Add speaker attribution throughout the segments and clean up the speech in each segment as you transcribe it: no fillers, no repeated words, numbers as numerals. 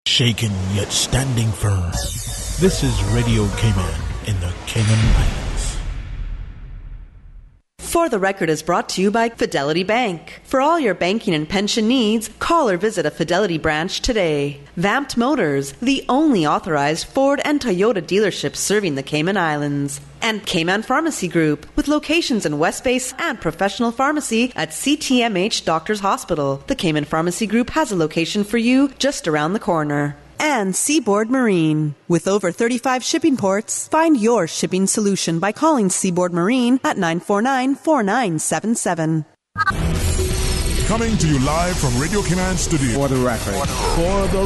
Speaker 1: Shaken yet standing firm. This is Radio Cayman in the Cayman Islands.
Speaker 2: For the Record is brought to you by Fidelity Bank. For all your banking and pension needs, call or visit a Fidelity branch today. Vamped Motors, the only authorized Ford and Toyota dealership serving the Cayman Islands. And Cayman Pharmacy Group, with locations in West Base and professional pharmacy at CTMH Doctors Hospital. The Cayman Pharmacy Group has a location for you just around the corner. And Seaboard Marine. With over 35 shipping ports, find your shipping solution by calling Seaboard Marine at 949-4977.
Speaker 3: Coming to you live from Radio Cayman Studio.
Speaker 4: For the record.
Speaker 1: For the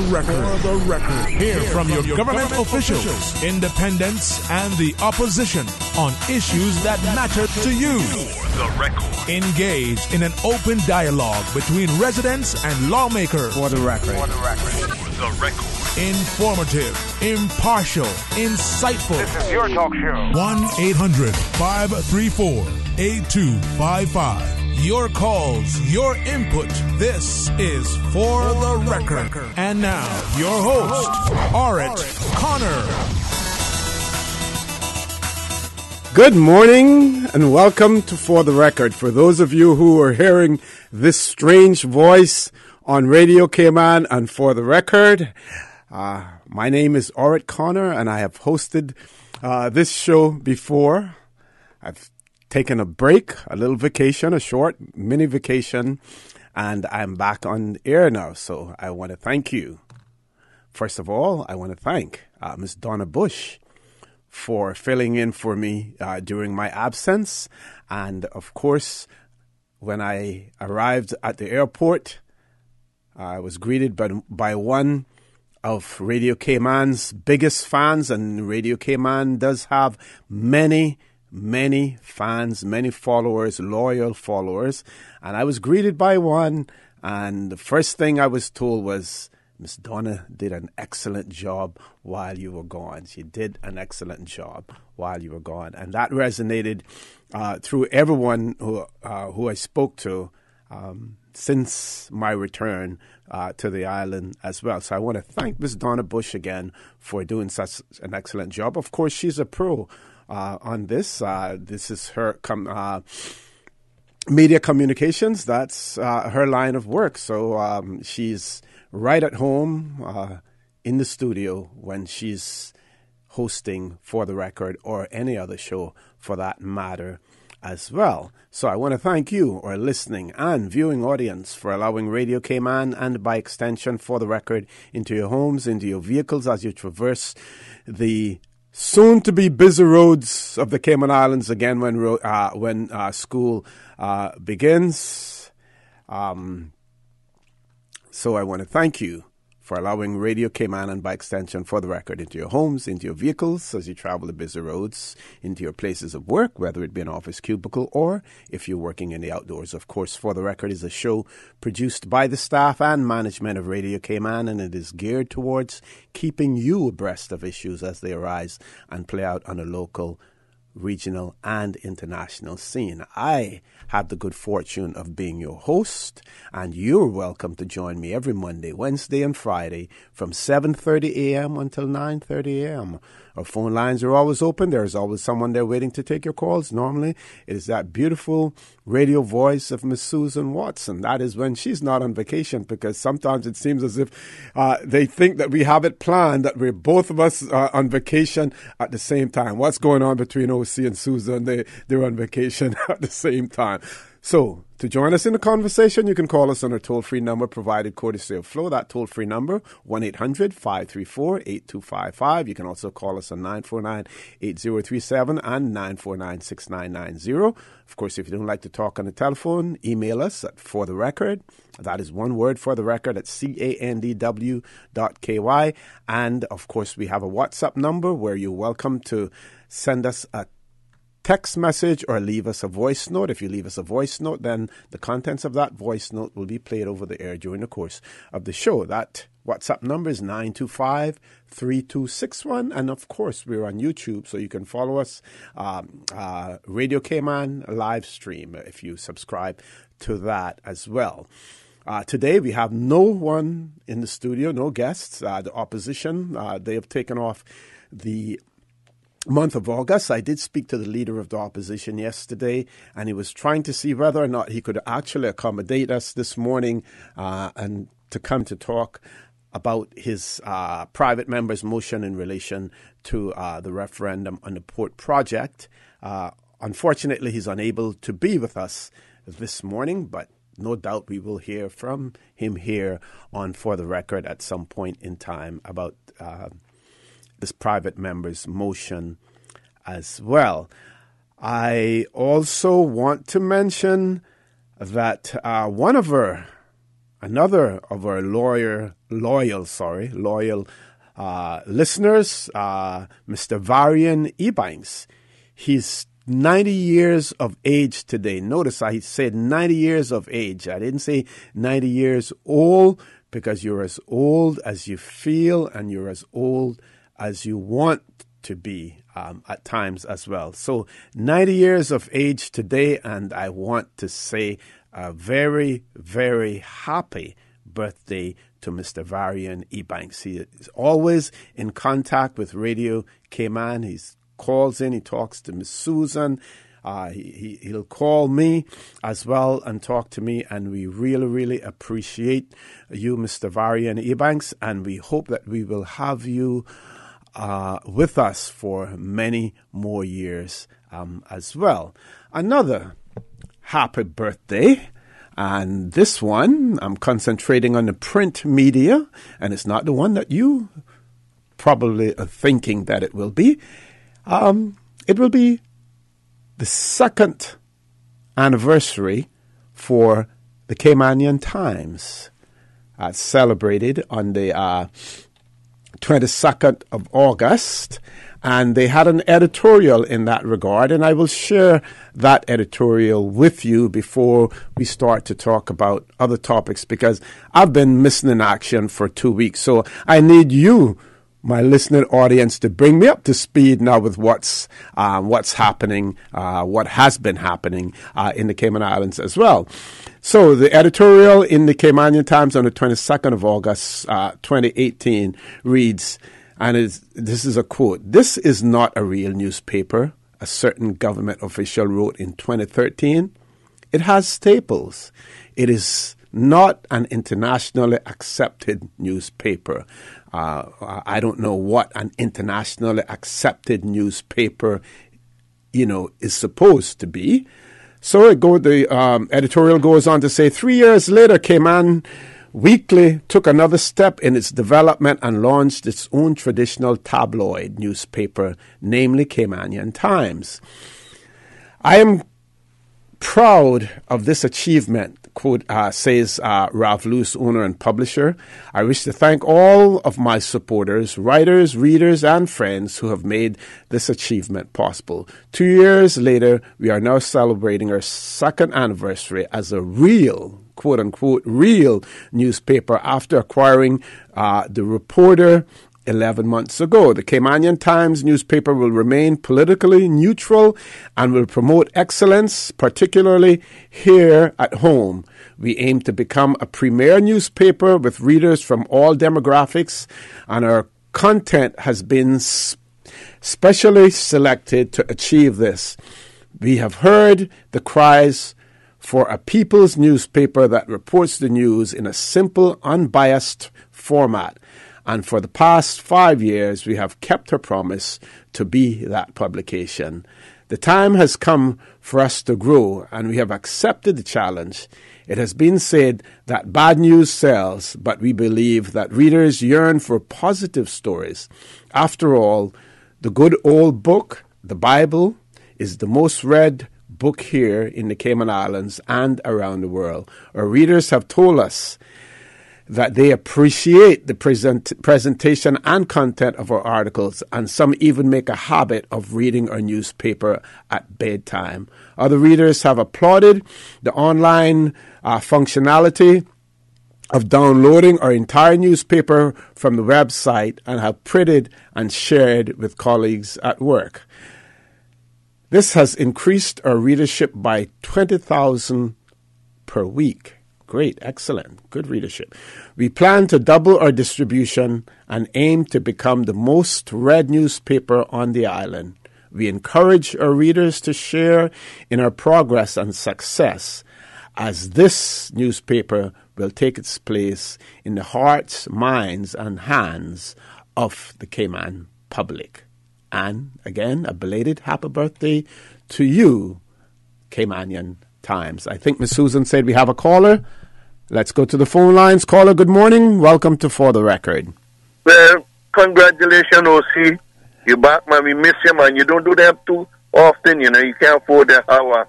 Speaker 1: record. Hear from your government officials, independents, and the opposition on issues that matter to you.
Speaker 3: For the record.
Speaker 1: Engage in an open dialogue between residents and lawmakers.
Speaker 4: For the record.
Speaker 3: For the record.
Speaker 1: Informative, impartial, insightful.
Speaker 3: This is your talk show.
Speaker 1: 1-800-534-8255. Your calls, your input. This is For the Record. And now, your host, Orrett Connor.
Speaker 4: Good morning and welcome to For the Record. For those of you who are hearing this strange voice on Radio Cayman and For the Record, my name is Orrett Connor and I have hosted this show before. I've taken a break, a little vacation, a short mini vacation, and I'm back on the air now. So I want to thank you. First of all, I want to thank Ms. Donna Bush for filling in for me during my absence. And of course, when I arrived at the airport, I was greeted by one of Radio Cayman's biggest fans, and Radio Cayman does have many fans, many followers, loyal followers. And I was greeted by one, and the first thing I was told was, Miss Donna did an excellent job while you were gone. She did an excellent job while you were gone. And that resonated through everyone who I spoke to since my return to the island as well. So I want to thank Miss Donna Bush again for doing such an excellent job. Of course, she's a pro on this. This is her media communications. That's her line of work. So she's right at home in the studio when she's hosting For the Record or any other show for that matter as well. So I want to thank you, our listening and viewing audience, for allowing Radio Cayman and by extension For the Record into your homes, into your vehicles as you traverse the soon-to-be busy roads of the Cayman Islands again when school begins. So I want to thank you for allowing Radio Cayman and by extension For the Record into your homes, into your vehicles as you travel the busy roads, into your places of work, whether it be an office cubicle or if you're working in the outdoors. Of course, For the Record is a show produced by the staff and management of Radio Cayman, and it is geared towards keeping you abreast of issues as they arise and play out on a local, regional, and international scene. I have the good fortune of being your host, and you're welcome to join me every Monday, Wednesday, and Friday from 7:30 a.m. until 9:30 a.m. Our phone lines are always open. There's always someone there waiting to take your calls. Normally, it is that beautiful radio voice of Miss Susan Watson. That is when she's not on vacation, because sometimes it seems as if they think that we have it planned, that we're both of us on vacation at the same time. What's going on between OC and Susan? They're on vacation at the same time. So, to join us in the conversation, you can call us on our toll-free number provided courtesy of Flow. That toll-free number, 1-800-534-8255. You can also call us on 949-8037 and 949-6990. Of course, if you don't like to talk on the telephone, email us at For the Record. That is one word, For the Record, at candw.ky. And, of course, we have a WhatsApp number where you're welcome to send us a text message or leave us a voice note. If you leave us a voice note, then the contents of that voice note will be played over the air during the course of the show. That WhatsApp number is 925-3261. And of course, we're on YouTube, so you can follow us, Radio Cayman live stream, if you subscribe to that as well. Today we have no one in the studio, no guests. The opposition, they have taken off the month of August. I did speak to the leader of the opposition yesterday, and he was trying to see whether or not he could actually accommodate us this morning and to come to talk about his private member's motion in relation to the referendum on the port project. Unfortunately, he's unable to be with us this morning, but no doubt we will hear from him here on For the Record at some point in time about this private member's motion as well. I also want to mention that another of our loyal listeners, Mr. Varian Ebanks, he's 90 years of age today. Notice I said 90 years of age. I didn't say 90 years old, because you're as old as you feel and you're as old as you want to be at times as well. So 90 years of age today, and I want to say a very, very happy birthday to Mr. Varian Ebanks. He is always in contact with Radio Cayman. He's calls in, he talks to Miss Susan, he'll call me as well and talk to me, and we really, really appreciate you, Mr. Varian Ebanks, and we hope that we will have you with us for many more years as well. Another happy birthday, and this one, I'm concentrating on the print media, and it's not the one that you probably are thinking that it will be. It will be the second anniversary for the Caymanian Times, celebrated on the 22nd of August, and they had an editorial in that regard, and I will share that editorial with you before we start to talk about other topics, because I've been missing in action for 2 weeks, so I need you, my listening audience, to bring me up to speed now with what's happening, what has been happening in the Cayman Islands as well. So the editorial in the Caymanian Times on the 22nd of August, 2018 reads, and this is a quote, "This is not a real newspaper," a certain government official wrote in 2013. "It has staples. It is not an internationally accepted newspaper." I don't know what an internationally accepted newspaper, is supposed to be. So the editorial goes on to say, 3 years later, Cayman Weekly took another step in its development and launched its own traditional tabloid newspaper, namely Caymanian Times. "I am proud of this achievement," quote, says Ralph Luce, owner and publisher. "I wish to thank all of my supporters, writers, readers, and friends who have made this achievement possible. 2 years later, we are now celebrating our second anniversary as a real, quote-unquote, real newspaper after acquiring the Reporter 11 months ago. The Caymanian Times newspaper will remain politically neutral and will promote excellence, particularly here at home. We aim to become a premier newspaper with readers from all demographics, and our content has been specially selected to achieve this. We have heard the cries for a people's newspaper that reports the news in a simple, unbiased format. And for the past 5 years, we have kept our promise to be that publication. The time has come for us to grow, and we have accepted the challenge. It has been said that bad news sells, but we believe that readers yearn for positive stories. After all, the good old book, the Bible, is the most read book here in the Cayman Islands and around the world. Our readers have told us that they appreciate the presentation and content of our articles, and some even make a habit of reading our newspaper at bedtime. Other readers have applauded the online functionality of downloading our entire newspaper from the website and have printed and shared with colleagues at work. This has increased our readership by 20,000 per week. great, excellent, good readership. We plan to double our distribution and aim to become the most read newspaper on the island. We encourage our readers to share in our progress and success, as this newspaper will take its place in the hearts, minds, and hands of the Cayman public. And again, a belated happy birthday to you, Caymanian Times. I think Miss Susan said we have a caller. Let's go to the phone lines. Caller, good morning. Welcome to For the Record.
Speaker 5: Well, congratulations, OC. You're back, man. We miss you, man. You don't do that too often, you know. You can't afford to have a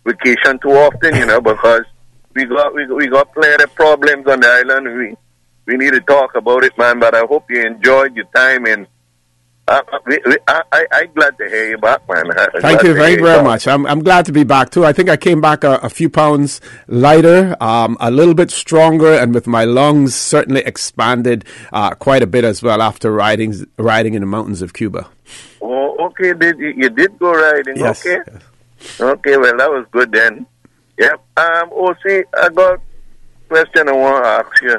Speaker 5: vacation too often, you know, because we got plenty of problems on the island. We need to talk about it, man. But I hope you enjoyed your time, and I'm glad to hear you back, man.
Speaker 4: Thank you very much. I'm glad to be back too. I think I came back a few pounds lighter, a little bit stronger, and with my lungs certainly expanded quite a bit as well after riding in the mountains of Cuba.
Speaker 5: Oh, okay. You did go riding?
Speaker 4: Yes.
Speaker 5: Okay.
Speaker 4: Yes.
Speaker 5: Okay. Well, that was good then. Yep. OC, I got a question I want to ask you.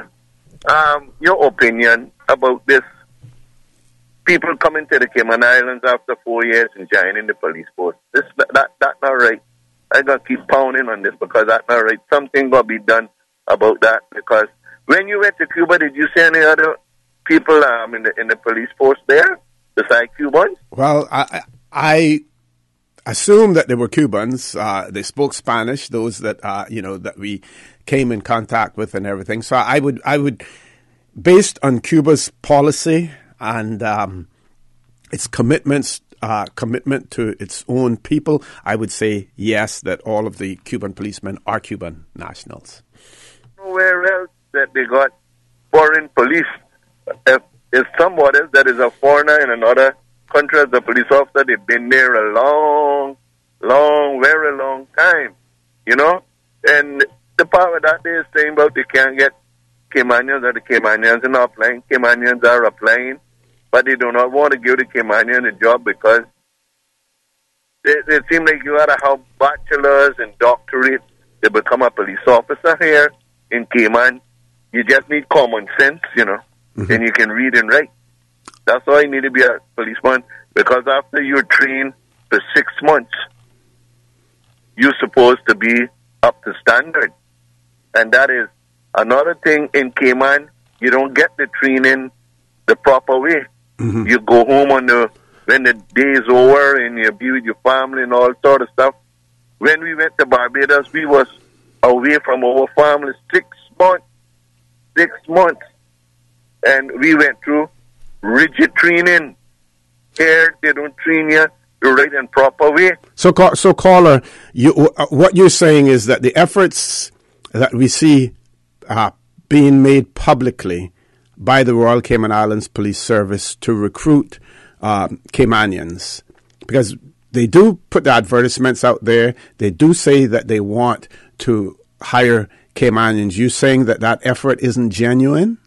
Speaker 5: Your opinion about this. People coming to the Cayman Islands after 4 years and joining the police force. That's not right. I gotta keep pounding on this because that's not right. Something gotta be done about that. Because when you went to Cuba, did you see any other people in the police force there besides Cubans?
Speaker 4: Well, I assume that they were Cubans. They spoke Spanish. Those that that we came in contact with and everything. So I would, based on Cuba's policy and its commitment to its own people, I would say yes, that all of the Cuban policemen are Cuban nationals.
Speaker 5: Nowhere else that they got foreign police. If somebody that is a foreigner in another country as a police officer, they've been there a long, very long time, you know? And the part of that they is saying about they can't get Caymanians, or the Caymanians are not applying. Caymanians are applying, but they do not want to give the Caymanian a job because it seems like you got to have bachelors and doctorates to become a police officer here in Cayman. You just need common sense, you know, and you can read and write. That's why you need to be a policeman, because after you're trained for 6 months, you're supposed to be up to standard. And that is another thing in Cayman. You don't get the training the proper way. You go home when the day is over and you be with your family and all sort of stuff. When we went to Barbados, we was away from our family 6 months. 6 months. And we went through rigid training. Here, they don't train you the right and proper way. So
Speaker 4: caller, what you're saying is that the efforts that we see being made publicly by the Royal Cayman Islands Police Service to recruit Caymanians, because they do put the advertisements out there, they do say that they want to hire Caymanians. You saying that effort isn't genuine?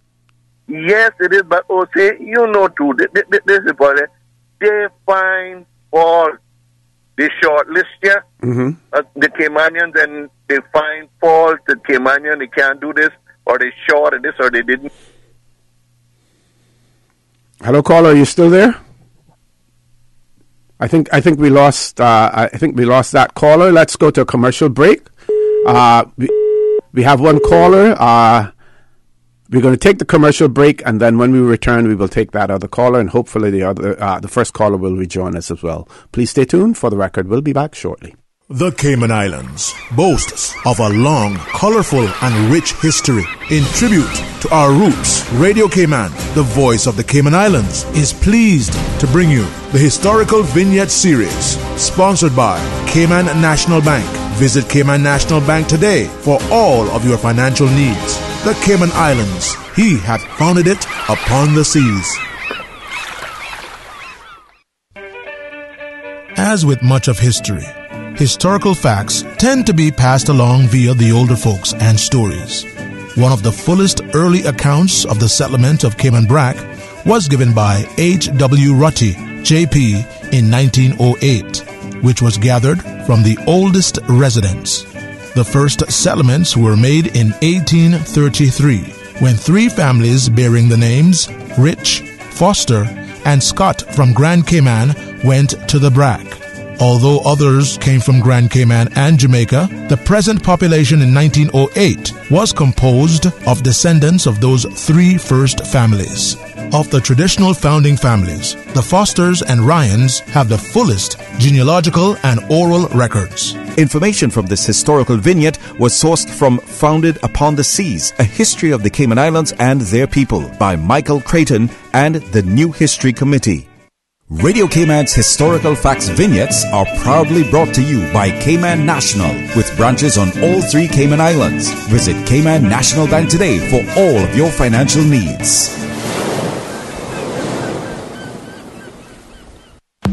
Speaker 5: Yes, it is, but you know too, this is what they find fault. They shortlist you, the Caymanians, and they find fault the Caymanian, they can't do this, or they short of this, or they didn't.
Speaker 4: Hello, caller, are you still there? I think we lost that caller. Let's go to a commercial break. We have one caller. We're going to take the commercial break, and then when we return, we will take that other caller, and hopefully the first caller will rejoin us as well. Please stay tuned. For the record, we'll be back shortly.
Speaker 1: The Cayman Islands boasts of a long, colorful, and rich history. In tribute to our roots, Radio Cayman, the voice of the Cayman Islands, is pleased to bring you the historical vignette series, sponsored by Cayman National Bank. Visit Cayman National Bank today for all of your financial needs. The Cayman Islands, he hath founded it upon the seas. As with much of history, historical facts tend to be passed along via the older folks and stories. One of the fullest early accounts of the settlement of Cayman Brac was given by H.W. Rutty, J.P., in 1908, which was gathered from the oldest residents. The first settlements were made in 1833, when 3 families bearing the names Rich, Foster, and Scott from Grand Cayman went to the Brac. Although others came from Grand Cayman and Jamaica, the present population in 1908 was composed of descendants of those 3 first families. Of the traditional founding families, the Fosters and Ryans have the fullest genealogical and oral records.
Speaker 6: Information from this historical vignette was sourced from Founded Upon the Seas, A History of the Cayman Islands and Their People by Michael Creighton and the New History Committee. Radio Cayman's historical facts vignettes are proudly brought to you by Cayman National, with branches on all 3 Cayman Islands. Visit Cayman National Bank today for all of your financial needs.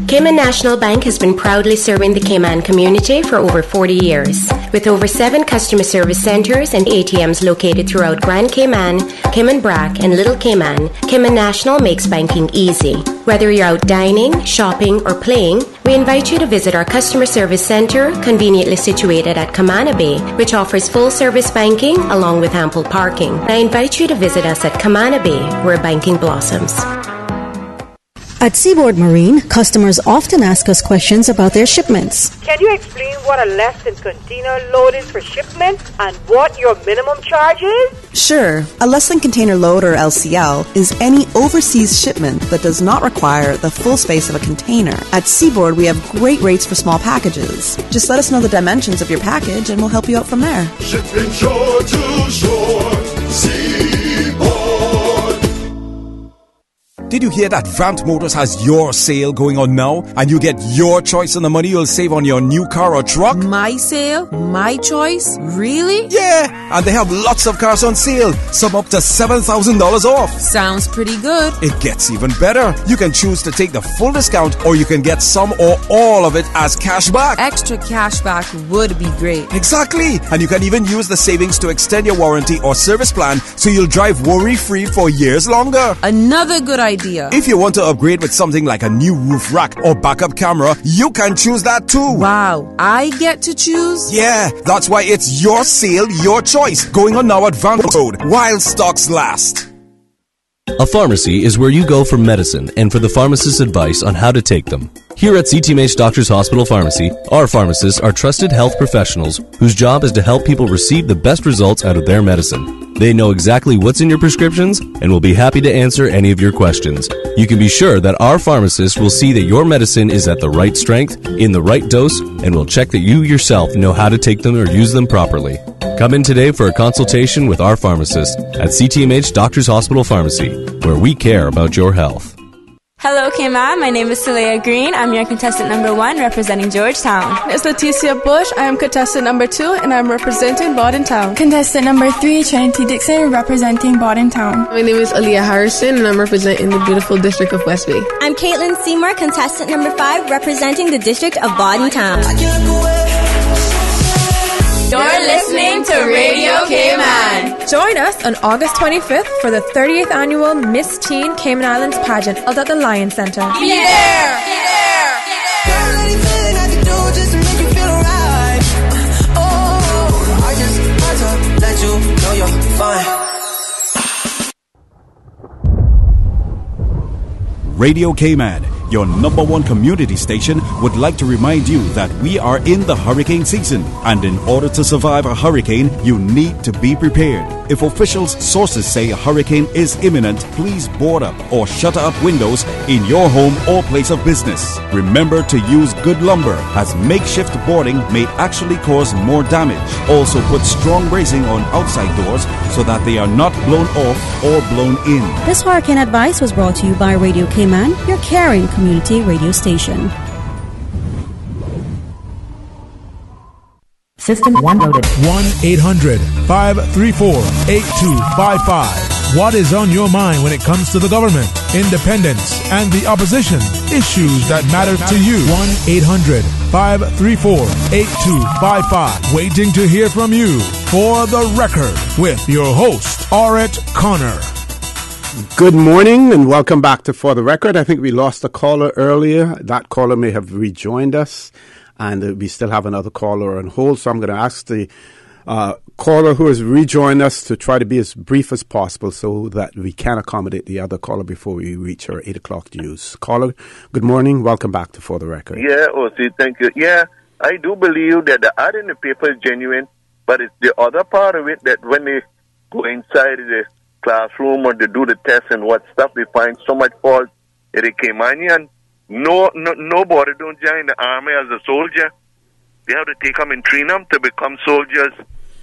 Speaker 7: Cayman National Bank has been proudly serving the Cayman community for over 40 years. With over 7 customer service centers and ATMs located throughout Grand Cayman, Cayman Brac, and Little Cayman, Cayman National makes banking easy. Whether you're out dining, shopping, or playing, we invite you to visit our customer service center, conveniently situated at Camana Bay, which offers full-service banking along with ample parking. I invite you to visit us at Camana Bay, where banking blossoms.
Speaker 8: At Seaboard Marine, customers often ask us questions about their shipments.
Speaker 9: Can you explain what a less than container load is for shipment and what your minimum charge is?
Speaker 2: Sure. A less than container load, or LCL, is any overseas shipment that does not require the full space of a container. At Seaboard, we have great rates for small packages. Just let us know the dimensions of your package and we'll help you out from there.
Speaker 3: Shipping shore to shore.
Speaker 6: Did you hear that Vamt Motors has your sale going on now? And you get your choice on the money you'll save on your new car or truck?
Speaker 10: My sale? My choice? Really?
Speaker 6: Yeah! And they have lots of cars on sale. Some up to $7,000 off.
Speaker 10: Sounds pretty good.
Speaker 6: It gets even better. You can choose to take the full discount, or you can get some or all of it as cash back.
Speaker 10: Extra cash back would be great.
Speaker 6: Exactly! And you can even use the savings to extend your warranty or service plan so you'll drive worry-free for years longer.
Speaker 10: Another good idea.
Speaker 6: If you want to upgrade with something like a new roof rack or backup camera, you can choose that too.
Speaker 10: Wow, I get to choose?
Speaker 6: Yeah, that's why it's your sale, your choice. Going on now at Vancouver Road while stocks last.
Speaker 11: A pharmacy is where you go for medicine and for the pharmacist's advice on how to take them. Here at CTMH Doctors Hospital Pharmacy, our pharmacists are trusted health professionals whose job is to help people receive the best results out of their medicine. They know exactly what's in your prescriptions and will be happy to answer any of your questions. You can be sure that our pharmacists will see that your medicine is at the right strength, in the right dose, and will check that you yourself know how to take them or use them properly. Come in today for a consultation with our pharmacist at CTMH Doctors Hospital Pharmacy, where we care about your health.
Speaker 12: Hello, Cayman. My name is Saleha Green. I'm your contestant number 1 representing Georgetown.
Speaker 13: It's Leticia Bush. I am contestant number 2 and I'm representing Bordentown.
Speaker 14: Contestant number 3, Trinity Dixon, representing Bordentown.
Speaker 15: My name is Aaliyah Harrison and I'm representing the beautiful district of West Bay.
Speaker 16: I'm Caitlin Seymour, contestant number 5, representing the district of Bordentown.
Speaker 12: You're listening to Radio Cayman.
Speaker 13: Join us on August 25th for the 30th annual Miss Teen Cayman Islands pageant held at the Lion Center.
Speaker 12: Be there! Be there!
Speaker 6: Radio Cayman, your number 1 community station, would like to remind you that we are in the hurricane season, and in order to survive a hurricane, you need to be prepared. If officials' sources say a hurricane is imminent, please board up or shutter up windows in your home or place of business. Remember to use good lumber, as makeshift boarding may actually cause more damage. Also put strong bracing on outside doors so that they are not blown off or blown in.
Speaker 8: This hurricane advice was brought to you by Radio Cayman, your caring community radio station.
Speaker 17: System 1 loaded.
Speaker 1: 1-800-534-8255. What is on your mind when it comes to the government, independence, and the opposition? Issues that matter to you. 1-800-534-8255. Waiting to hear from you. For the Record, with your host, Orrett Connor.
Speaker 4: Good morning and welcome back to For the Record. I think we lost a caller earlier. That caller may have rejoined us, and we still have another caller on hold. So I'm going to ask the caller who has rejoined us to try to be as brief as possible so that we can accommodate the other caller before we reach our 8 o'clock news. Caller, good morning. Welcome back to For the Record.
Speaker 5: Yeah, O.C., thank you. Yeah, I do believe that the ad in the paper is genuine, but it's the other part of it that when they go inside the classroom or they do the test and what stuff, they find so much fault in the Caymanian. Nobody don't join the army as a soldier. They have to take them and train them to become soldiers.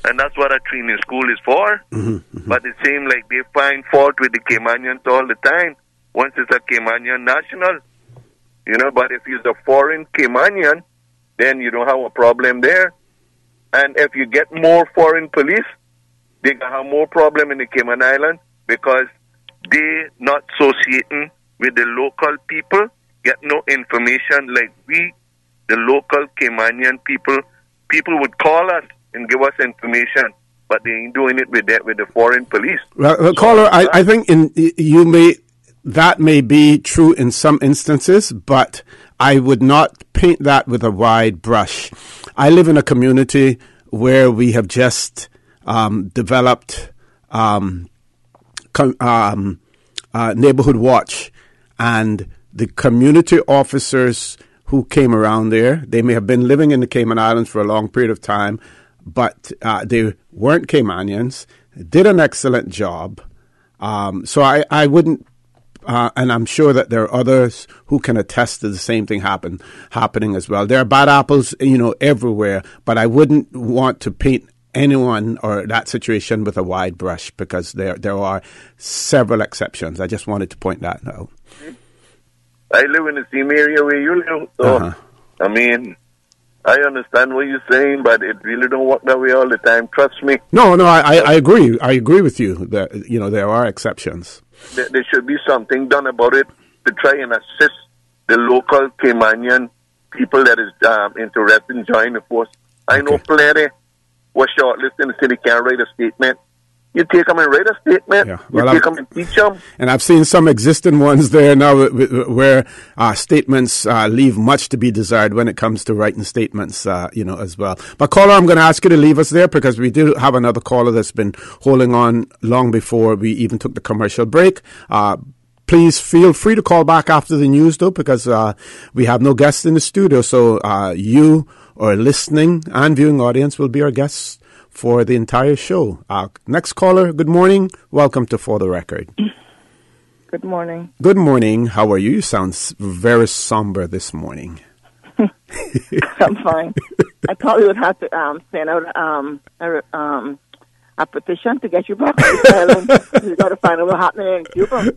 Speaker 5: And that's what a training school is for. But it seems like they find fault with the Caymanians all the time. Once it's a Caymanian national, but if it's a foreign Caymanian, then you don't have a problem there. And if you get more foreign police, they can have more problem in the Cayman Islands because they not associating with the local people, get no information like we, the local Caymanian people would call us and give us information, but they ain't doing it with the foreign police.
Speaker 4: Well, caller, I think that may be true in some instances, but I would not paint that with a wide brush. I live in a community where we have just developed neighborhood watch, and the community officers who came around there, they may have been living in the Cayman Islands for a long period of time, but they weren't Caymanians, did an excellent job. So I wouldn't, and I'm sure that there are others who can attest to the same thing happening as well. There are bad apples, everywhere, but I wouldn't want to paint anyone or that situation with a wide brush because there are several exceptions. I just wanted to point that out.
Speaker 5: I live in the same area where you live, so I mean, I understand what you're saying, but it really don't work that way all the time. Trust me.
Speaker 4: No, I agree. I agree with you that there are exceptions.
Speaker 5: There should be something done about it to try and assist the local Caymanian people that is interested in joining the force. I know plenty was shortlisted and said they can't write a statement. You take them and write a statement. Yeah. Well, you take them and teach them.
Speaker 4: And I've seen some existing ones there now where statements leave much to be desired when it comes to writing statements, as well. But caller, I'm going to ask you to leave us there because we do have another caller that's been holding on long before we even took the commercial break. Please feel free to call back after the news, though, because we have no guests in the studio. So you, or listening and viewing audience, will be our guests for the entire show. Next caller, good morning. Welcome to For the Record.
Speaker 17: Good morning.
Speaker 4: Good morning. How are you? You sound very somber this morning.
Speaker 17: I'm fine. I probably would have to send out a petition to get you back to the island. You got to find out what's happening in Cuba.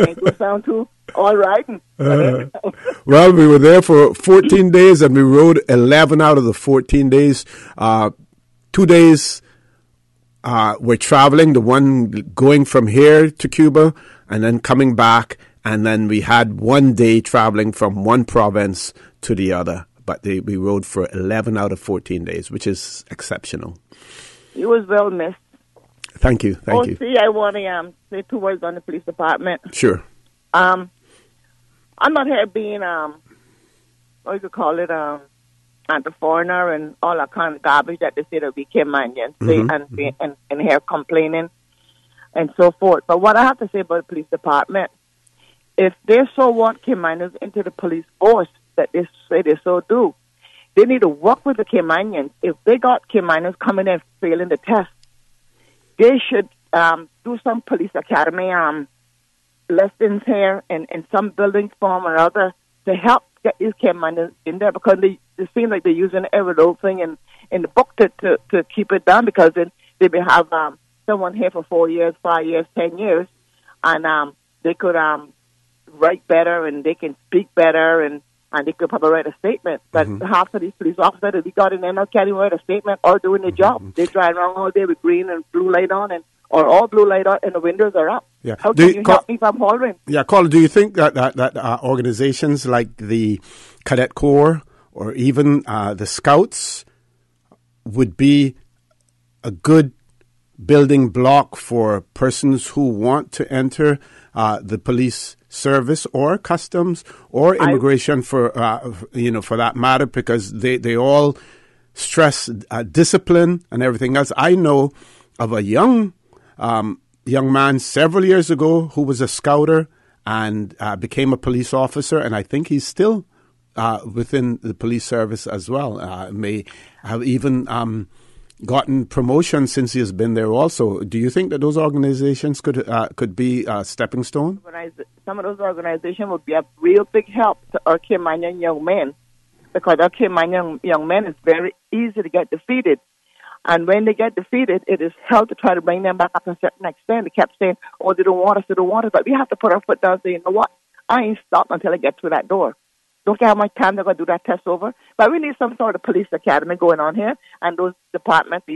Speaker 17: Ain't go sound too all right.
Speaker 4: Well, we were there for 14 days, and we rode 11 out of the 14 days. 2 days we're traveling, the one going from here to Cuba and then coming back. And then we had 1 day traveling from one province to the other. But we rode for 11 out of 14 days, which is exceptional.
Speaker 17: You was well missed.
Speaker 4: Thank you. Thank you.
Speaker 17: See, I want to say 2 words on the police department.
Speaker 4: Sure.
Speaker 17: I'm not here being, what you could call it, anti-foreigner and all that kind of garbage that they say that we Caymanians and here complaining and so forth. But what I have to say about the police department, if they so want Caymanians into the police force that they say they so do, they need to work with the Caymanians. If they got Caymanians coming in failing the test, they should do some police academy lessons here in some building form or other to help get these Caymanians in there, because they seem like they're using every little thing in the book to keep it down, because then they may have someone here for 4 years, 5 years, 10 years, and they could write better and they can speak better and they could probably write a statement. But half of these police officers that we got in there now can't even write a statement or doing their job. They drive around all day with green and blue light on or all blue light on and the windows are up.
Speaker 4: Yeah.
Speaker 17: How can you help me if I'm hollering?
Speaker 4: Yeah, Caller, do you think that organizations like the Cadet Corps or even the Scouts would be a good building block for persons who want to enter the police service or customs or immigration for that matter, because they all stress discipline and everything else. I know of a young man several years ago who was a scouter and became a police officer, and I think he's still within the police service as well. May have even gotten promotion since he has been there also. Do you think that those organizations could be a stepping stone?
Speaker 17: Some of those organizations would be a real big help to our Caymanian young men, because our Caymanian young men is very easy to get defeated. And when they get defeated, it is hell to try to bring them back up to a certain extent. They kept saying, oh, they don't want us. But we have to put our foot down and say, you know what? I ain't stopped until I get through that door. Don't care how much time they're going to do that test over. But we need some sort of police academy going on here. And those departments,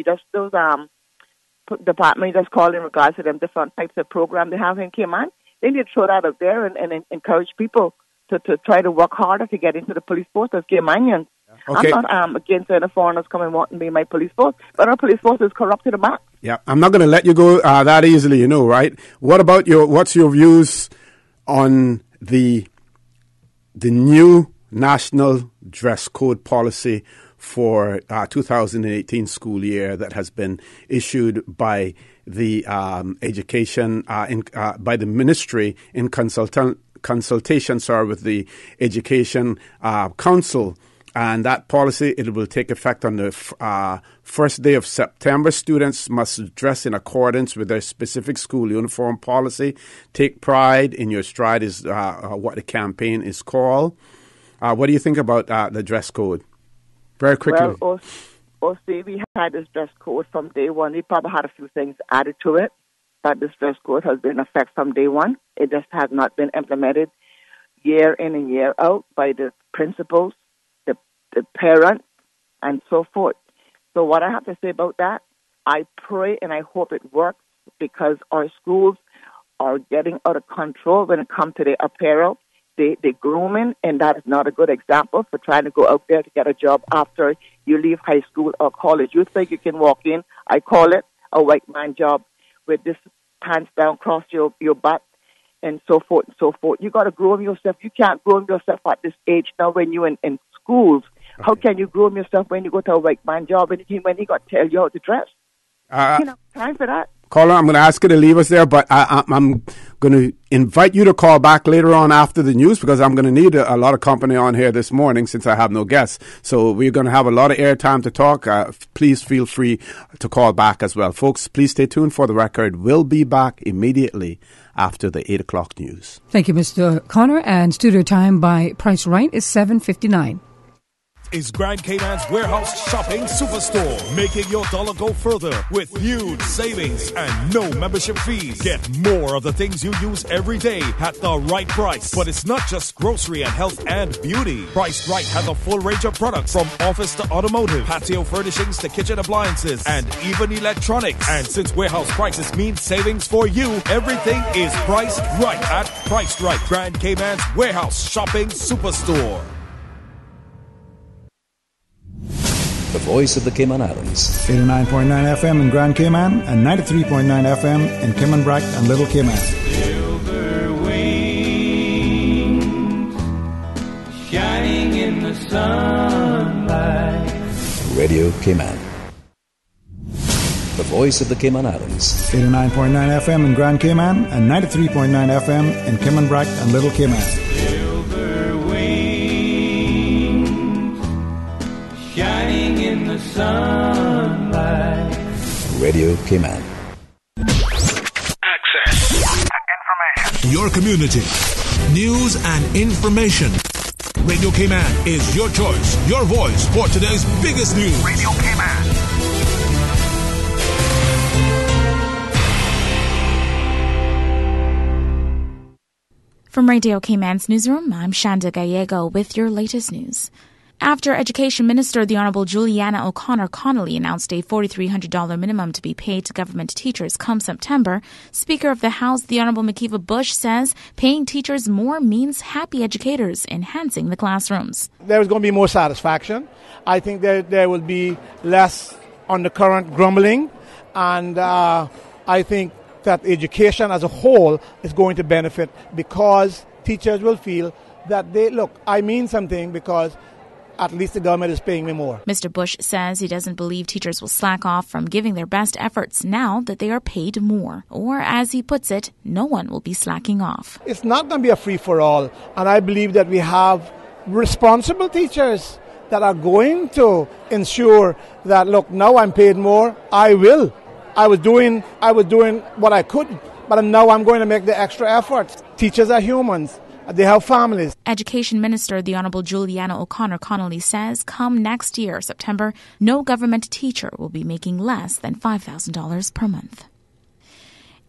Speaker 17: departments just call in regards to them different types of programs they have in Cayman. They need to throw that out there and encourage people to try to work harder to get into the police force as Caymanians. Okay. I'm not against any foreigners coming wanting to be my police force, but our police force is corrupt to the max.
Speaker 4: Yeah, I'm not going to let you go that easily, right? What about what's your views on the new national dress code policy for 2018 school year that has been issued by the education by the ministry in consultation with the Education Council. And that policy, it will take effect on the first day of September. Students must dress in accordance with their specific school uniform policy. Take pride in your stride is what the campaign is called. What do you think about the dress code? Very quickly.
Speaker 17: Well, OC, we had this dress code from day one. We probably had a few things added to it, but this dress code has been in effect from day one. It just has not been implemented year in and year out by the principals, the parents, and so forth. So what I have to say about that, I pray and I hope it works, because our schools are getting out of control when it comes to their apparel. They grooming, and that is not a good example for trying to go out there to get a job after you leave high school or college. You think you can walk in, I call it a white man job, with this pants down across your butt, and so forth and so forth. You got to groom yourself. You can't groom yourself at this age now when you're in schools. Okay. How can you groom yourself when you go to a white man job when he got to tell you how to dress? Time for that.
Speaker 4: Caller, I'm going to ask you to leave us there, but I'm going to invite you to call back later on after the news, because I'm going to need a lot of company on here this morning since I have no guests. So we're going to have a lot of airtime to talk. Please feel free to call back as well. Folks, please stay tuned for the record. We'll be back immediately after the 8 o'clock news.
Speaker 18: Thank you, Mr. Connor. And studio time by Price Right is 7:59.
Speaker 3: Is Grand Cayman's warehouse shopping superstore, making your dollar go further with huge savings and no membership fees. Get more of the things you use every day at the right price. But it's not just grocery and health and beauty. Price Right has a full range of products, from office to automotive, patio furnishings to kitchen appliances, and even electronics. And since warehouse prices mean savings for you, everything is priced right at Price Right, Grand Cayman's warehouse shopping superstore.
Speaker 6: The voice of the Cayman Islands.
Speaker 19: 89.9 FM in Grand Cayman and 93.9 FM in Cayman Brac and Little Cayman.
Speaker 20: Silver wings shining in the sunlight.
Speaker 6: Radio Cayman. The voice of the Cayman Islands.
Speaker 19: 89.9 FM in Grand Cayman and 93.9 FM in Cayman Brac and Little Cayman.
Speaker 20: Shining in the sunlight.
Speaker 6: Radio Cayman.
Speaker 1: Access information. Your community. News and information. Radio Cayman is your choice, your voice for today's biggest news. Radio Cayman.
Speaker 21: From Radio Cayman's newsroom, I'm Shanda Gallego with your latest news. After Education Minister the Honourable Juliana O'Connor Connolly announced a $4,300 minimum to be paid to government teachers come September, Speaker of the House the Honourable Makiva Bush says paying teachers more means happy educators, enhancing the classrooms.
Speaker 22: There's going to be more satisfaction. I think there will be less undercurrent grumbling, and I think that education as a whole is going to benefit, because teachers will feel that I mean something, because at least the government is paying me more.
Speaker 21: Mr. Bush says he doesn't believe teachers will slack off from giving their best efforts now that they are paid more. Or, as he puts it, no one will be slacking off.
Speaker 22: It's not going to be a free-for-all, and I believe that we have responsible teachers that are going to ensure that, look, now I'm paid more, I will. I was doing what I could, but now I'm going to make the extra effort. Teachers are humans. They have families.
Speaker 21: Education Minister, the Honourable Juliana O'Connor-Connolly says come next year, September, no government teacher will be making less than $5,000 per month.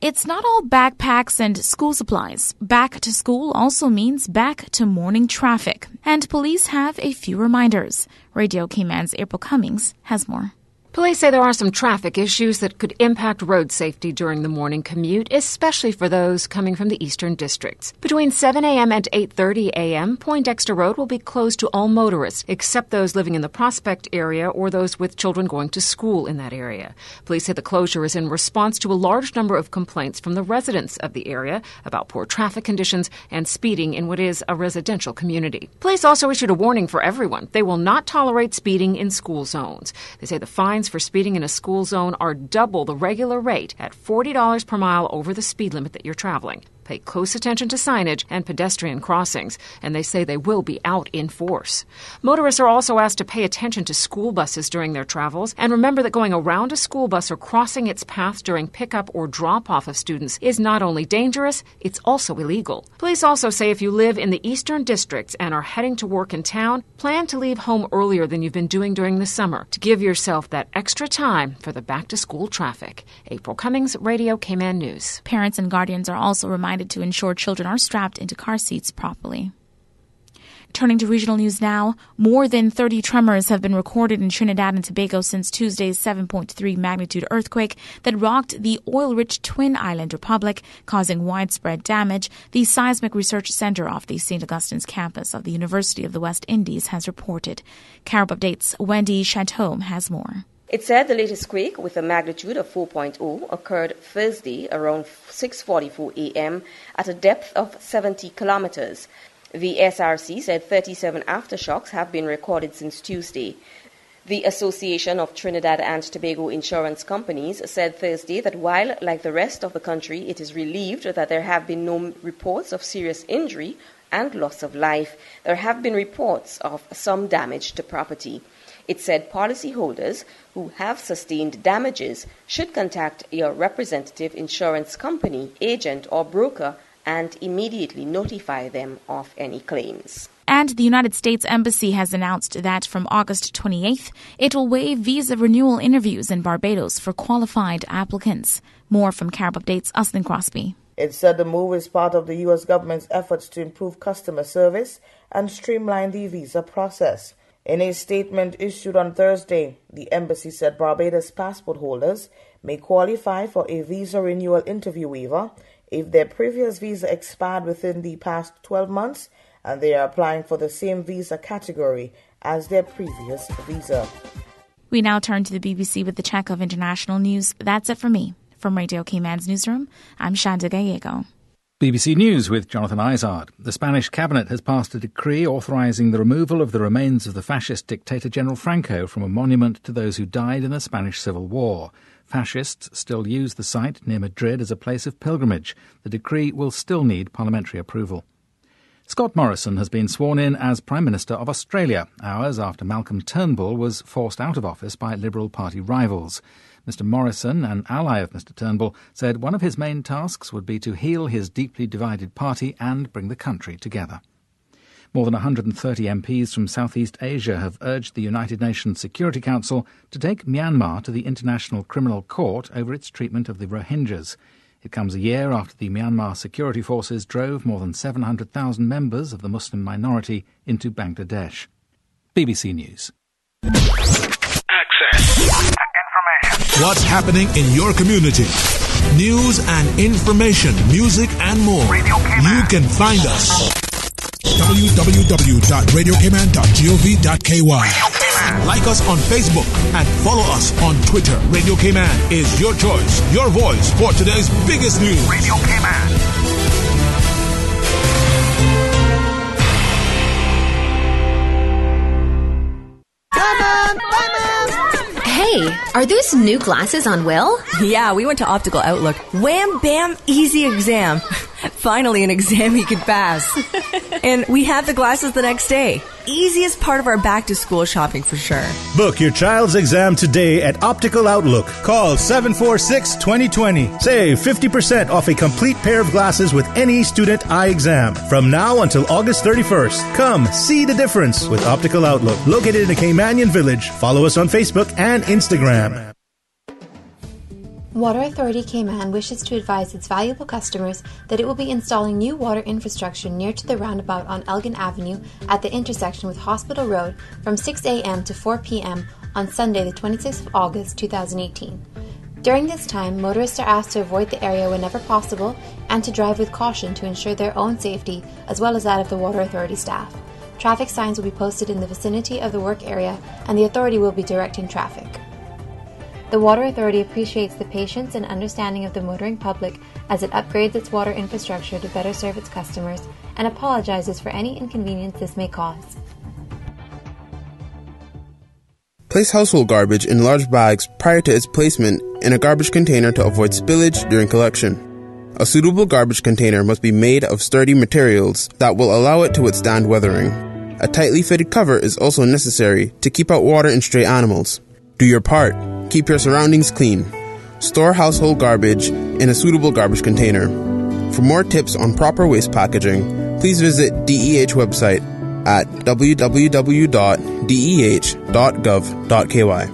Speaker 21: It's not all backpacks and school supplies. Back to school also means back to morning traffic. And police have a few reminders. Radio Cayman's April Cummings has more.
Speaker 7: Police say there are some traffic issues that could impact road safety during the morning commute, especially for those coming from the eastern districts. Between 7 a.m. and 8:30 a.m., Poindexter Road will be closed to all motorists, except those living in the Prospect area or those with children going to school in that area. Police say the closure is in response to a large number of complaints from the residents of the area about poor traffic conditions and speeding in what is a residential community. Police also issued a warning for everyone. They will not tolerate speeding in school zones. They say the fines for speeding in a school zone are double the regular rate at $40 per mile over the speed limit that you're traveling. Pay close attention to signage and pedestrian crossings, and they say they will be out in force. Motorists are also asked to pay attention to school buses during their travels, and remember that going around a school bus or crossing its path during pickup or drop-off of students is not only dangerous, it's also illegal. Police also say if you live in the eastern districts and are heading to work in town, plan to leave home earlier than you've been doing during the summer to give yourself that extra time for the back-to-school traffic. April Cummings, Radio Cayman News.
Speaker 21: Parents and guardians are also reminded to ensure children are strapped into car seats properly. Turning to regional news now, more than 30 tremors have been recorded in Trinidad and Tobago since Tuesday's 7.3 magnitude earthquake that rocked the oil-rich Twin Island Republic, causing widespread damage, the Seismic Research Center off the St. Augustine's campus of the University of the West Indies has reported. Carib Updates' Wendy Chantome has more.
Speaker 9: It said the latest quake, with a magnitude of 4.0, occurred Thursday around 6:44 a.m. at a depth of 70 kilometers. The SRC said 37 aftershocks have been recorded since Tuesday. The Association of Trinidad and Tobago Insurance Companies said Thursday that while, like the rest of the country, it is relieved that there have been no reports of serious injury and loss of life, there have been reports of some damage to property. It said policyholders who have sustained damages should contact your representative insurance company, agent, or broker and immediately notify them of any claims.
Speaker 21: And the United States Embassy has announced that from August 28th, it will waive visa renewal interviews in Barbados for qualified applicants. More from Carib Updates' Uslan Crosby.
Speaker 23: It said the move is part of the U.S. government's efforts to improve customer service and streamline the visa process. In a statement issued on Thursday, the embassy said Barbados passport holders may qualify for a visa renewal interview waiver if their previous visa expired within the past 12 months and they are applying for the same visa category as their previous visa.
Speaker 21: We now turn to the BBC with the check of international news. That's it for me. From Radio Cayman's newsroom, I'm Shanda Gallego.
Speaker 24: BBC News with Jonathan Izard. The Spanish cabinet has passed a decree authorising the removal of the remains of the fascist dictator General Franco from a monument to those who died in the Spanish Civil War. Fascists still use the site near Madrid as a place of pilgrimage. The decree will still need parliamentary approval. Scott Morrison has been sworn in as Prime Minister of Australia, hours after Malcolm Turnbull was forced out of office by Liberal Party rivals. Mr Morrison, an ally of Mr Turnbull, said one of his main tasks would be to heal his deeply divided party and bring the country together. More than 130 MPs from Southeast Asia have urged the United Nations Security Council to take Myanmar to the International Criminal Court over its treatment of the Rohingyas. It comes a year after the Myanmar security forces drove more than 700,000 members of the Muslim minority into Bangladesh. BBC News.
Speaker 1: What's happening in your community? News and information, music and more. You can find us. www.radiocayman.gov.ky. Like us on Facebook and follow us on Twitter. Radio Cayman is your choice, your voice for today's biggest news. Radio Cayman.
Speaker 2: Are those new glasses on Will?
Speaker 10: Yeah, we went to Optical Outlook. Wham, bam, easy exam. Finally, an exam he could pass. And we had the glasses the next day. Easiest part of our back-to-school shopping for sure.
Speaker 11: Book your child's exam today at Optical Outlook. Call 746-2020. Save 50% off a complete pair of glasses with any student eye exam. From now until August 31st. Come see the difference with Optical Outlook. Located in the Caymanian Village. Follow us on Facebook and Instagram.
Speaker 14: Water Authority Cayman wishes to advise its valuable customers that it will be installing new water infrastructure near to the roundabout on Elgin Avenue at the intersection with Hospital Road from 6 a.m. to 4 p.m. on Sunday, the 26th of August, 2018. During this time, motorists are asked to avoid the area whenever possible and to drive with caution to ensure their own safety as well as that of the Water Authority staff. Traffic signs will be posted in the vicinity of the work area and the authority will be directing traffic. The Water Authority appreciates the patience and understanding of the motoring public as it upgrades its water infrastructure to better serve its customers and apologizes for any inconvenience this may cause.
Speaker 25: Place household garbage in large bags prior to its placement in a garbage container to avoid spillage during collection. A suitable garbage container must be made of sturdy materials that will allow it to withstand weathering. A tightly fitted cover is also necessary to keep out water and stray animals. Do your part. Keep your surroundings clean. Store household garbage in a suitable garbage container. For more tips on proper waste packaging, please visit DEH website at www.deh.gov.ky.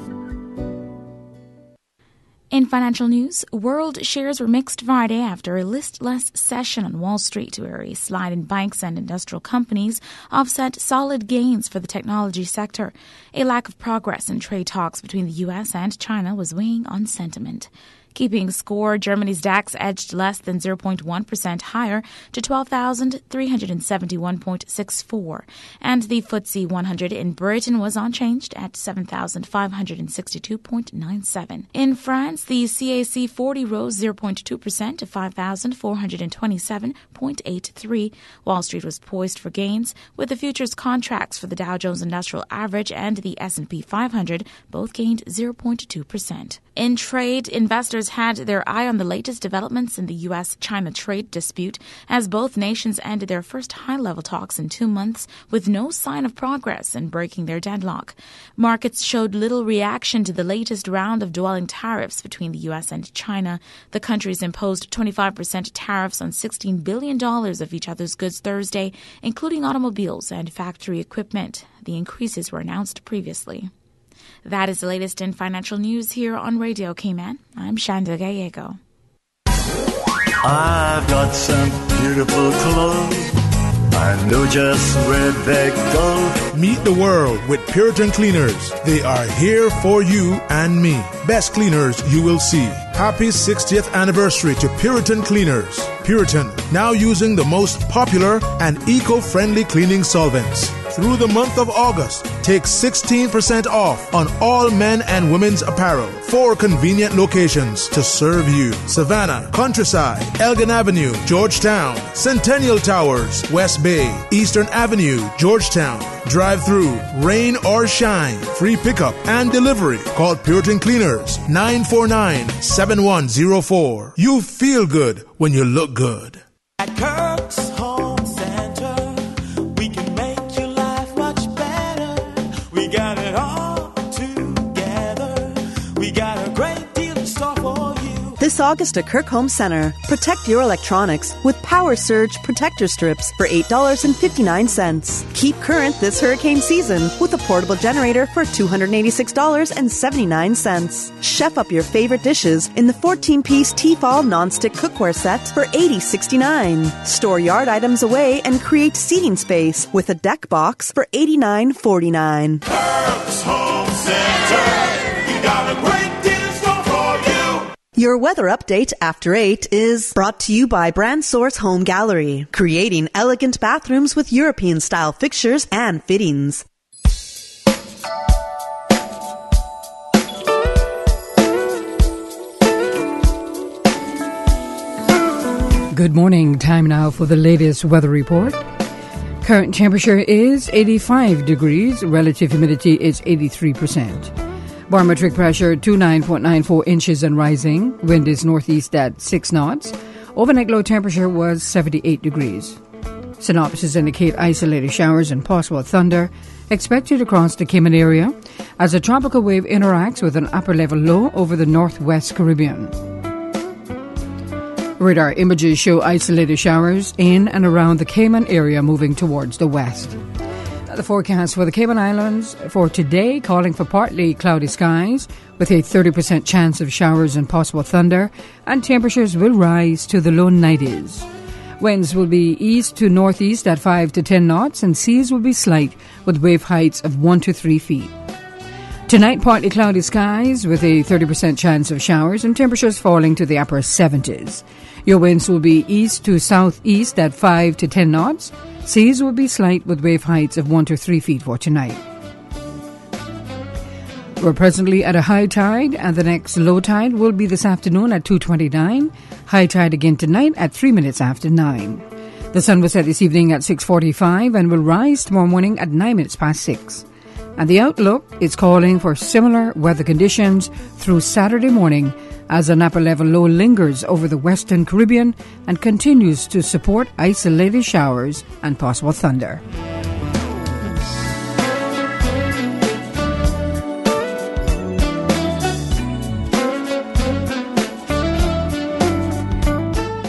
Speaker 21: In financial news, world shares were mixed Friday after a listless session on Wall Street, where a slide in banks and industrial companies offset solid gains for the technology sector. A lack of progress in trade talks between the U.S. and China was weighing on sentiment. Keeping score, Germany's DAX edged less than 0.1% higher to 12,371.64, and the FTSE 100 in Britain was unchanged at 7,562.97. In France, the CAC 40 rose 0.2% to 5,427.83. Wall Street was poised for gains, with the futures contracts for the Dow Jones Industrial Average and the S&P 500 both gained 0.2%. In trade, investors had their eye on the latest developments in the U.S.-China trade dispute as both nations ended their first high-level talks in 2 months with no sign of progress in breaking their deadlock. Markets showed little reaction to the latest round of dwelling tariffs between the U.S. and China. The countries imposed 25% tariffs on $16 billion of each other's goods Thursday, including automobiles and factory equipment. The increases were announced previously. That is the latest in financial news here on Radio Cayman. I'm Shanda Gallego.
Speaker 20: I've got some beautiful clothes. I know just where they go.
Speaker 1: Meet the world with Puritan Cleaners. They are here for you and me. Best cleaners you will see. Happy 60th anniversary to Puritan Cleaners. Puritan, now using the most popular and eco-friendly cleaning solvents. Through the month of August, take 16% off on all men and women's apparel. 4 convenient locations to serve you. Savannah, Countryside, Elgin Avenue, Georgetown, Centennial Towers, West Bay, Eastern Avenue, Georgetown. Drive-through, rain or shine, free pickup and delivery. Call Puritan Cleaners, 949-7104. You feel good when you look good.
Speaker 20: At Kirk's Home Center, we can make your life much better. We got it all together. We got a great deal in store for you.
Speaker 26: This August at Kirk Home Center, protect your electronics with Power Surge protector strips for $8.59. Keep current this hurricane season with a portable generator for $286.79. Chef up your favorite dishes in the 14-piece Tefal nonstick cookware set for $80.69. Store yard items away and create seating space with a deck box for $89.49.
Speaker 20: Kirk's Home Center, you got a great deal in store for you.
Speaker 26: Your weather update after 8 is brought to you by Brand Source Home Gallery, creating elegant bathrooms with European-style fixtures and fittings.
Speaker 18: Good morning. Time now for the latest weather report. Current temperature is 85 degrees. Relative humidity is 83%. Barometric pressure 29.94 inches and rising. Wind is northeast at 6 knots. Overnight low temperature was 78 degrees. Synopsis indicate isolated showers and possible thunder expected across the Cayman area as a tropical wave interacts with an upper level low over the northwest Caribbean. Radar images show isolated showers in and around the Cayman area moving towards the west. The forecast for the Cayman Islands for today calling for partly cloudy skies with a 30% chance of showers and possible thunder, and temperatures will rise to the low 90s. Winds will be east to northeast at 5 to 10 knots, and seas will be slight with wave heights of 1 to 3 feet. Tonight, partly cloudy skies with a 30% chance of showers and temperatures falling to the upper 70s. Your winds will be east to southeast at 5 to 10 knots. Seas will be slight with wave heights of 1 to 3 feet for tonight. We're presently at a high tide, and the next low tide will be this afternoon at 2:29. High tide again tonight at 3 minutes after 9. The sun will set this evening at 6:45 and will rise tomorrow morning at 9 minutes past 6. And the outlook is calling for similar weather conditions through Saturday morning as an upper level low lingers over the western Caribbean and continues to support isolated showers and possible thunder.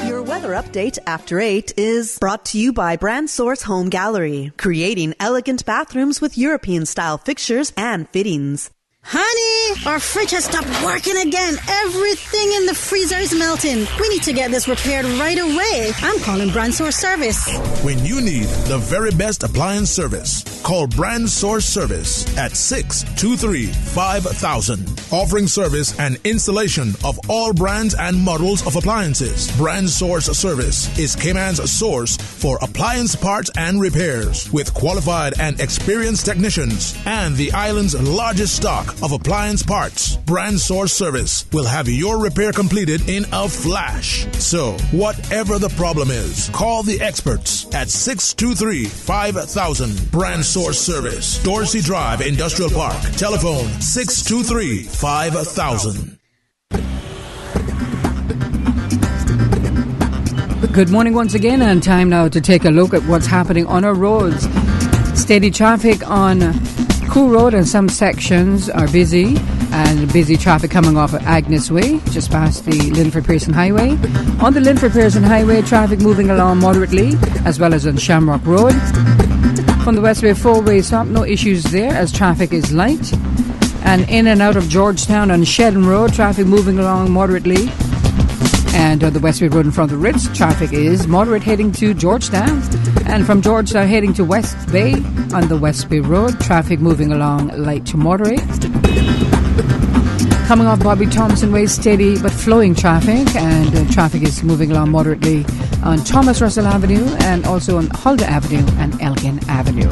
Speaker 26: Your weather update after 8 is brought to you by Brand Source Home Gallery, creating elegant bathrooms with European-style fixtures and fittings.
Speaker 5: Honey, our fridge has stopped working again. Everything in the freezer is melting. We need to get this repaired right away. I'm calling Brand Source Service.
Speaker 1: When you need the very best appliance service, call Brand Source Service at 623-5000. Offering service and installation of all brands and models of appliances. Brand Source Service is Cayman's source for appliance parts and repairs with qualified and experienced technicians and the island's largest stock of appliance parts. Brand Source Service will have your repair completed in a flash. So, whatever the problem is, call the experts at 623-5000. Brand Source Service, Dorsey Drive, Industrial Park. Telephone 623-5000.
Speaker 18: Good morning once again, and time now to take a look at what's happening on our roads. Steady traffic on Cool Road and some sections are busy, and busy traffic coming off of Agnes Way, just past the Linford-Pearson Highway. On the Linford-Pearson Highway, traffic moving along moderately, as well as on Shamrock Road. From the Westway 4-way stop, no issues there as traffic is light. And in and out of Georgetown on Shedden Road, traffic moving along moderately. And on the Westway Road in front of the Ritz, traffic is moderate heading to Georgetown. And from Georgetown heading to West Bay on the West Bay Road, traffic moving along light to moderate. Coming off Bobby Thompson Way, steady but flowing traffic, and traffic is moving along moderately on Thomas Russell Avenue and also on Huldah Avenue and Elgin Avenue.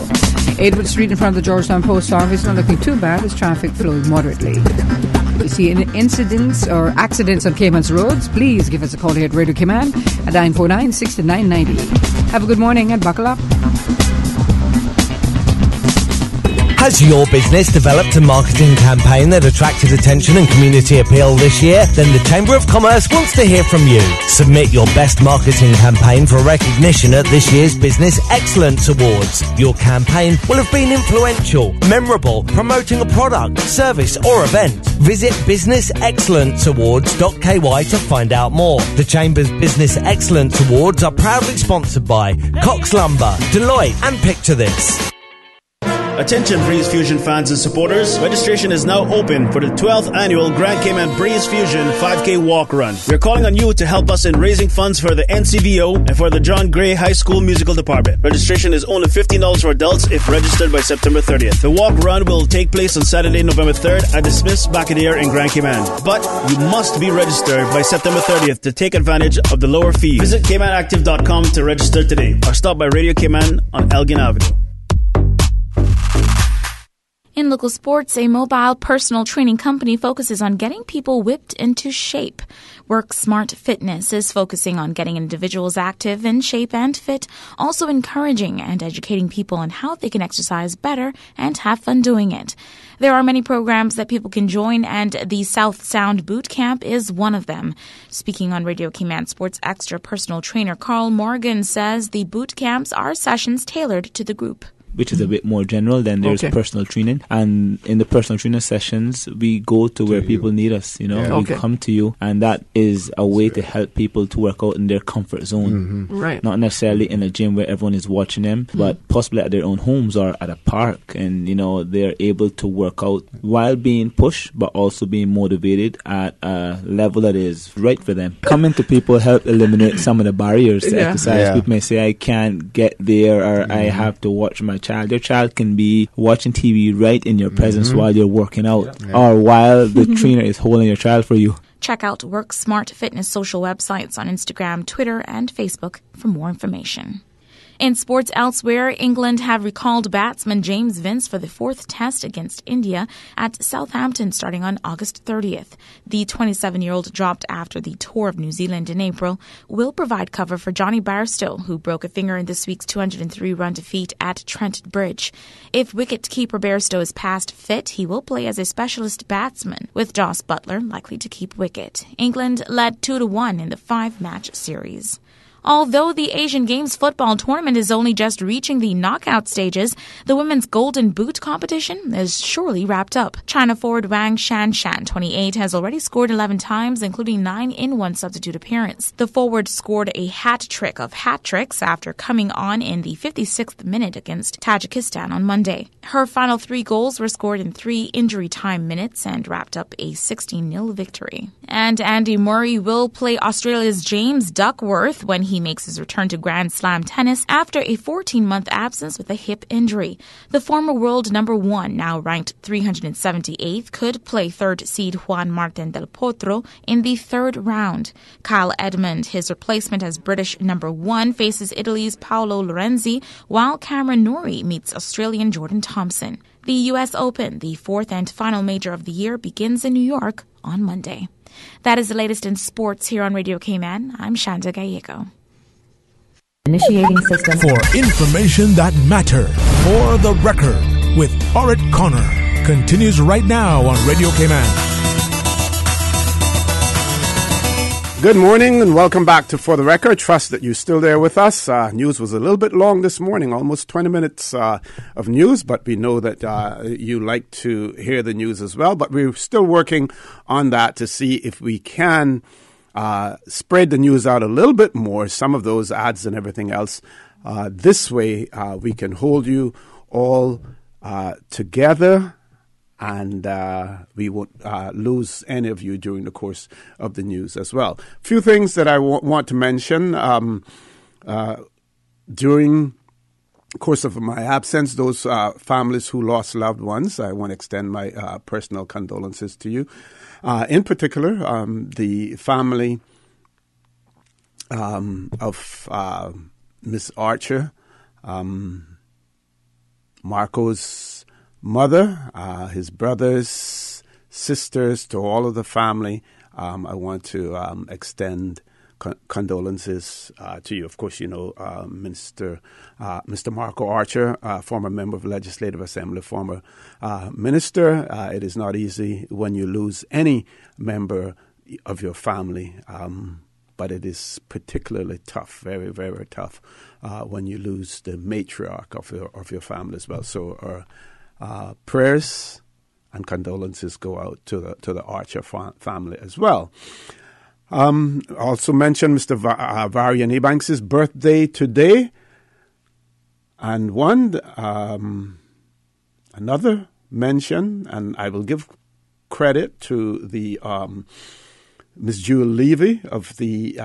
Speaker 18: 8wood Street in front of the Georgetown Post Office, not looking too bad as traffic flowing moderately. If you see any incidents or accidents on Cayman's roads, please give us a call here at Radio Cayman at 949-6990. Have a good morning and buckle up.
Speaker 8: Has your business developed a marketing campaign that attracted attention and community appeal this year? Then the Chamber of Commerce wants to hear from you. Submit your best marketing campaign for recognition at this year's Business Excellence Awards. Your campaign will have been influential, memorable, promoting a product, service or event. Visit businessexcellenceawards.ky to find out more. The Chamber's Business Excellence Awards are proudly sponsored by Cox Lumber, Deloitte and Picture This.
Speaker 12: Attention Breeze Fusion fans and supporters, registration is now open for the 12th annual Grand Cayman Breeze Fusion 5K Walk Run. We're calling on you to help us in raising funds for the NCVO and for the John Gray High School Musical Department. Registration is only $15 for adults if registered by September 30th. The walk run will take place on Saturday, November 3rd at the Smiths Bacadeer in Grand Cayman. But you must be registered by September 30th to take advantage of the lower fees. Visit CaymanActive.com to register today or stop by Radio Cayman on Elgin Avenue.
Speaker 21: In local sports, a mobile personal training company focuses on getting people whipped into shape. Work Smart Fitness is focusing on getting individuals active, in shape, and fit, also encouraging and educating people on how they can exercise better and have fun doing it. There are many programs that people can join, and the South Sound Boot Camp is one of them. Speaking on Radio Cayman Sports Extra, personal trainer Carl Morgan says the boot camps are sessions tailored to the group,
Speaker 3: which is a bit more general. Then there's personal training, and in the personal trainer sessions we go to where people need us, we come to you, and that is a way to help people to work out in their comfort zone.
Speaker 4: Right.
Speaker 3: Not necessarily in a gym where everyone is watching them, but possibly at their own homes or at a park, and they're able to work out while being pushed but also being motivated at a level that is right for them. Coming to people help eliminate some of the barriers to exercise. People may say, I can't get there, or I have to watch my child. Your child can be watching TV right in your presence while you're working out, or while the trainer is holding your child for you.
Speaker 21: Check out Work Smart Fitness social websites on Instagram, Twitter, and Facebook for more information. In sports elsewhere, England have recalled batsman James Vince for the fourth test against India at Southampton starting on August 30th. The 27-year-old, dropped after the tour of New Zealand in April, will provide cover for Johnny Bairstow, who broke a finger in this week's 203-run defeat at Trent Bridge. If wicket-keeper Bairstow is past fit, he will play as a specialist batsman, with Jos Buttler likely to keep wicket. England led 2-1 in the 5-match series. Although the Asian Games football tournament is only just reaching the knockout stages, the women's Golden Boot competition is surely wrapped up. China forward Wang Shanshan, 28, has already scored 11 times, including 9 in one substitute appearance. The forward scored a hat-trick of hat-tricks after coming on in the 56th minute against Tajikistan on Monday. Her final 3 goals were scored in 3 injury time minutes and wrapped up a 16-0 victory. And Andy Murray will play Australia's James Duckworth when he makes his return to Grand Slam tennis after a 14-month absence with a hip injury. The former world number 1, now ranked 378th, could play third seed Juan Martín del Potro in the third round. Kyle Edmund, his replacement as British number 1, faces Italy's Paolo Lorenzi, while Cameron Norrie meets Australian Jordan Thompson. The U.S. Open, the 4th and final major of the year, begins in New York on Monday. That is the latest in sports here on Radio Cayman. I'm Shanda Gallego.
Speaker 1: Initiating system. For information that matter. For the record. With Orrett Connor. Continues right now on Radio Cayman.
Speaker 13: Good morning and welcome back to For the Record. Trust that you're still there with us. News was a little bit long this morning, almost 20 minutes of news, but we know that you like to hear the news as well. But we're still working on that to see if we can spread the news out a little bit more, some of those ads and everything else. This way we can hold you all together, and we won't lose any of you during the course of the news as well. A few things that I want to mention. During the course of my absence, those families who lost loved ones, I want to extend my personal condolences to you. In particular, the family of Miss Archer, Marco's mother, his brothers, sisters, to all of the family, I want to extend condolences to you. Of course, you know Mr. Marco Archer, former member of the Legislative Assembly, former minister. It is not easy when you lose any member of your family, but it is particularly tough, very, very tough, when you lose the matriarch of your family as well. So our prayers and condolences go out to the Archer family as well. Also mentioned Mr. Varian Ebanks' birthday today, and another mention, and I will give credit to the Miss Jewel Levy of the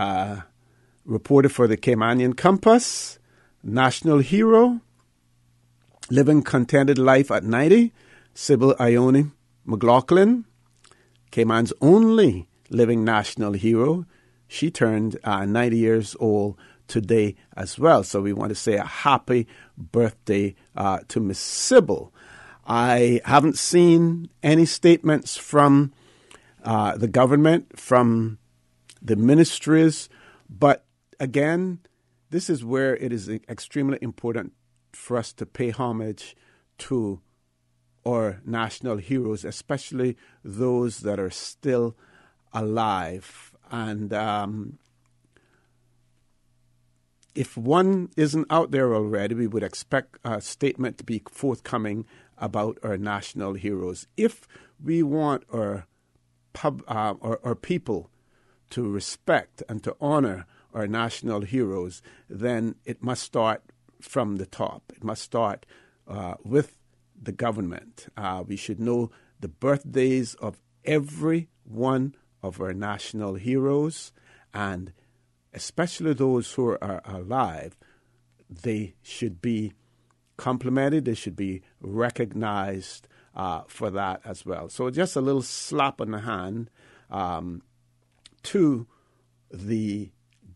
Speaker 13: reporter for the Caymanian Compass, national hero, living contented life at 90, Sybil Ione McLaughlin, Cayman's only living national hero. She turned 90 years old today as well. So we want to say a happy birthday to Miss Sybil. I haven't seen any statements from the government, from the ministries, but again, this is where it is extremely important for us to pay homage to our national heroes, especially those that are still alive. And if one isn't out there already, we would expect a statement to be forthcoming about our national heroes. If we want our people to respect and to honor our national heroes, then it must start from the top. It must start with the government. We should know the birthdays of every one of our national heroes, and especially those who are alive. They should be complimented. They should be recognized for that as well. So just a little slap on the hand to the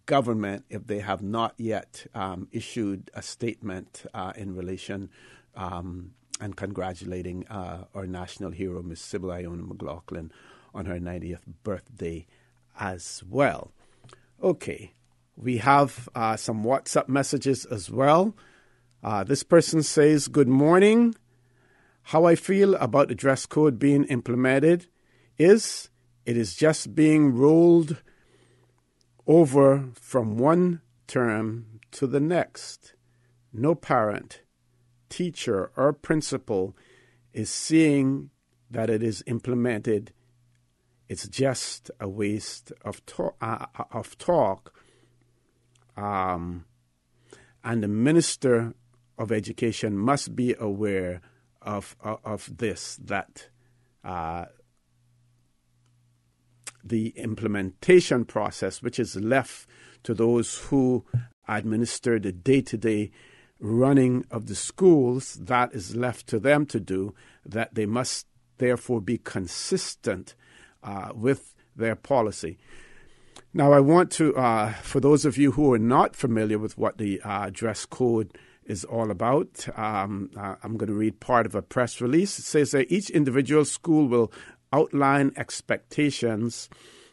Speaker 13: government if they have not yet issued a statement in relation and congratulating our national hero, Miss Sybil Iona McLaughlin, on her 90th birthday as well. Okay, we have some WhatsApp messages as well. This person says, good morning. How I feel about the dress code being implemented is it is just being rolled over from one term to the next. No parent, teacher, or principal is seeing that it is implemented. It's just a waste of talk. And the Minister of Education must be aware of this, that the implementation process, which is left to those who administer the day-to-day running of the schools, that is left to them to do, that they must therefore be consistent with their policy. Now, I want to, for those of you who are not familiar with what the dress code is all about, I'm going to read part of a press release. It says that each individual school will outline expectations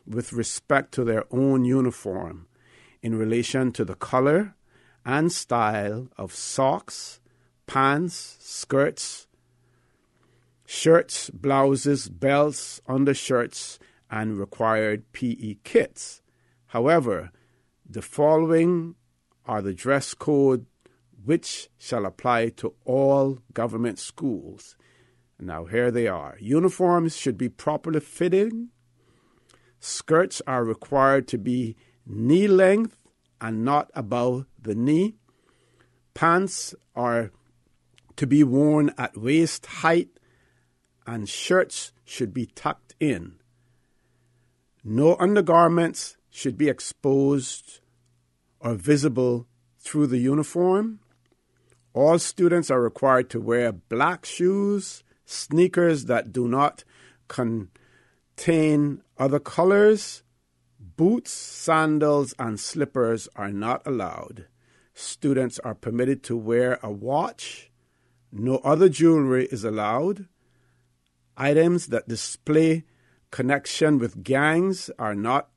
Speaker 13: with respect to their own uniform in relation to the color and style of socks, pants, skirts, shirts, blouses, belts, undershirts, and required PE kits. However, the following are the dress code which shall apply to all government schools. Now, here they are. Uniforms should be properly fitting. Skirts are required to be knee length and not above the knee. Pants are to be worn at waist height, and shirts should be tucked in. No undergarments should be exposed or visible through the uniform. All students are required to wear black shoes, sneakers that do not contain other colors. Boots, sandals, and slippers are not allowed. Students are permitted to wear a watch. No other jewelry is allowed. Items that display connection with gangs are not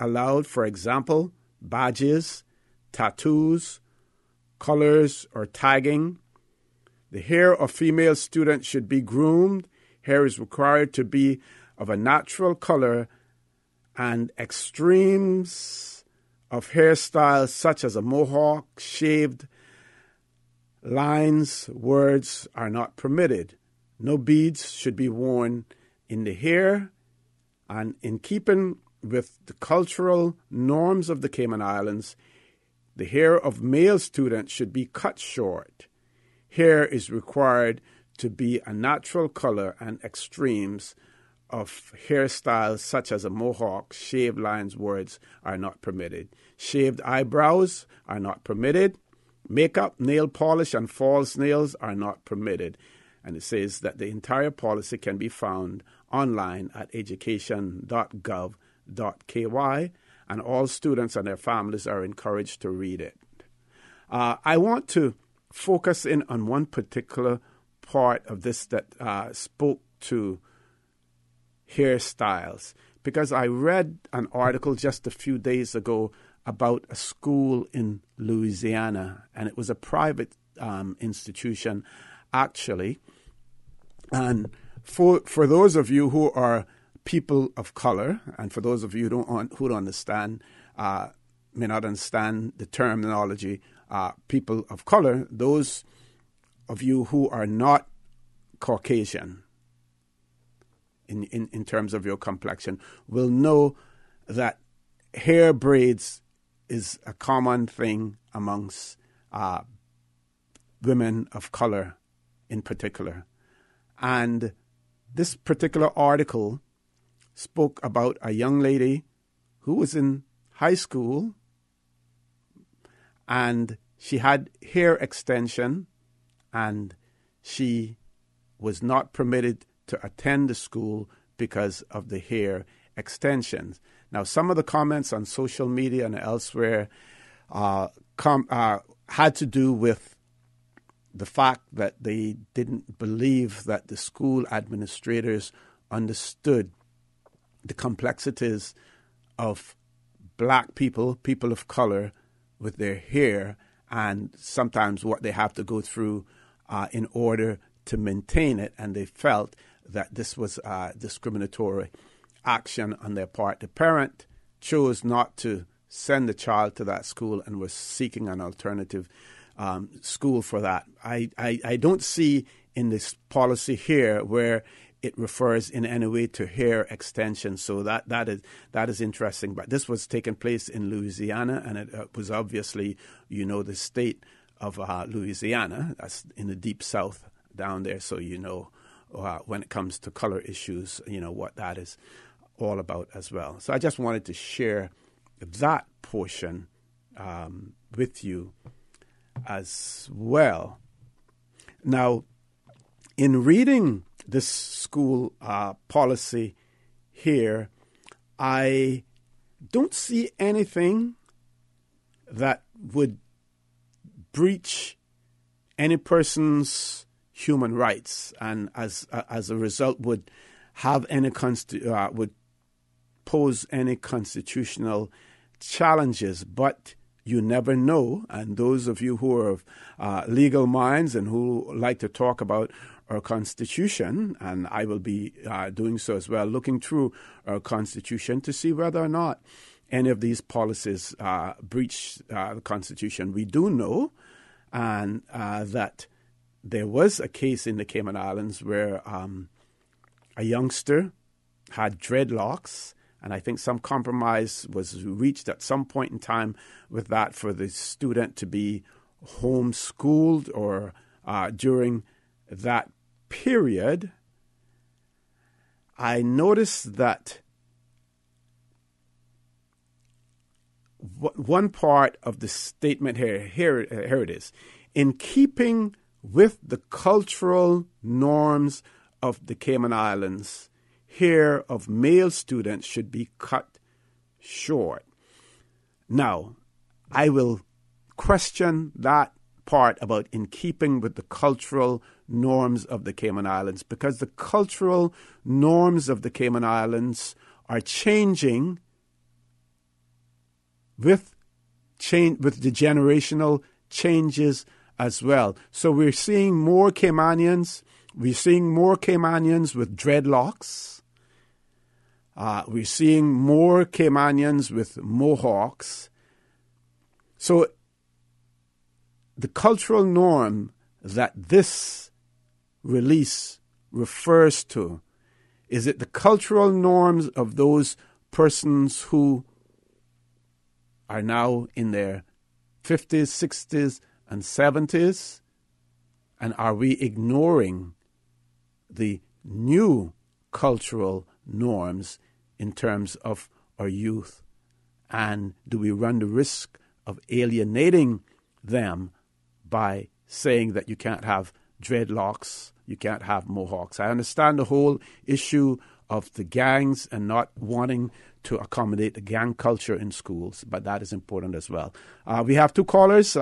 Speaker 13: allowed. For example, badges, tattoos, colors, or tagging. The hair of female students should be groomed. Hair is required to be of a natural color, and extremes of hairstyles such as a mohawk, shaved lines, words are not permitted. No beads should be worn in the hair, and in keeping with the cultural norms of the Cayman Islands, the hair of male students should be cut short. Hair is required to be a natural color, and extremes of hairstyles such as a mohawk, shaved lines, words are not permitted. Shaved eyebrows are not permitted. Makeup, nail polish, and false nails are not permitted. And it says that the entire policy can be found online at education.gov.ky, and all students and their families are encouraged to read it. I want to focus in on one particular part of this that spoke to hairstyles, because I read an article just a few days ago about a school in Louisiana, and it was a private institution, actually. And for those of you who are people of color, and for those of you who don't understand, may not understand the terminology, people of color, those of you who are not Caucasian in terms of your complexion will know that hair braids is a common thing amongst women of color in particular. And this particular article spoke about a young lady who was in high school, and she had hair extension, and she was not permitted to attend the school because of the hair extensions. Now, some of the comments on social media and elsewhere had to do with the fact that they didn't believe that the school administrators understood the complexities of black people, people of color, with their hair, and sometimes what they have to go through in order to maintain it. And they felt that this was discriminatory action on their part. The parent chose not to send the child to that school and was seeking an alternative school for that. I don't see in this policy here where it refers in any way to hair extension, so that is interesting. But this was taking place in Louisiana, and it was obviously, the state of Louisiana. That's in the deep south down there, so when it comes to color issues, what that is all about as well. So I just wanted to share that portion with you as well. Now, in reading this school policy here, I don't see anything that would breach any person's human rights, and as a result would have any would pose any constitutional challenges. But you never know, and those of you who are of legal minds and who like to talk about our Constitution, and I will be doing so as well, looking through our Constitution to see whether or not any of these policies breach the Constitution. We do know and that there was a case in the Cayman Islands where a youngster had dreadlocks, and I think some compromise was reached at some point in time with that for the student to be homeschooled or during that period. I noticed that one part of the statement here it is. In keeping with the cultural norms of the Cayman Islands, hair of male students should be cut short. Now, I will question that part about in keeping with the cultural norms of the Cayman Islands, because the cultural norms of the Cayman Islands are changing with the generational changes as well. So we're seeing more Caymanians. We're seeing more Caymanians with dreadlocks. We're seeing more Caymanians with mohawks. So the cultural norm that this release refers to, is it the cultural norms of those persons who are now in their 50s, 60s, and 70s? And are we ignoring the new cultural norms in terms of our youth? And do we run the risk of alienating them by saying that you can't have dreadlocks, you can't have mohawks? I understand the whole issue of the gangs and not wanting to accommodate the gang culture in schools, but that is important as well. We have two callers.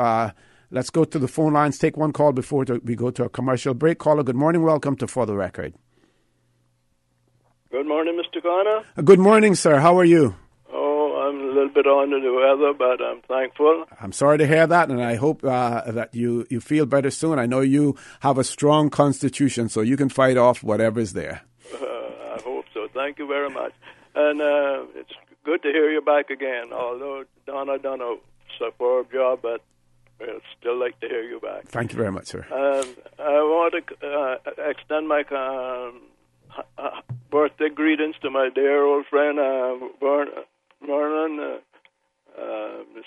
Speaker 13: Let's go to the phone lines. Take one call before we go to a commercial break. Caller, good morning. Welcome to For the Record.
Speaker 4: Good morning, Mr. Connor.
Speaker 13: Good morning, sir. How are you?
Speaker 4: Oh, I'm a little bit under the weather, but I'm thankful.
Speaker 13: I'm sorry to hear that, and I hope that you feel better soon. I know you have a strong constitution, so you can fight off whatever's there.
Speaker 4: I hope so. Thank you very much. And it's good to hear you back again, although Donna done a superb job, but I'd still like to hear you back.
Speaker 13: Thank you very much, sir.
Speaker 4: I want to extend my birthday greetings to my dear old friend Vernon,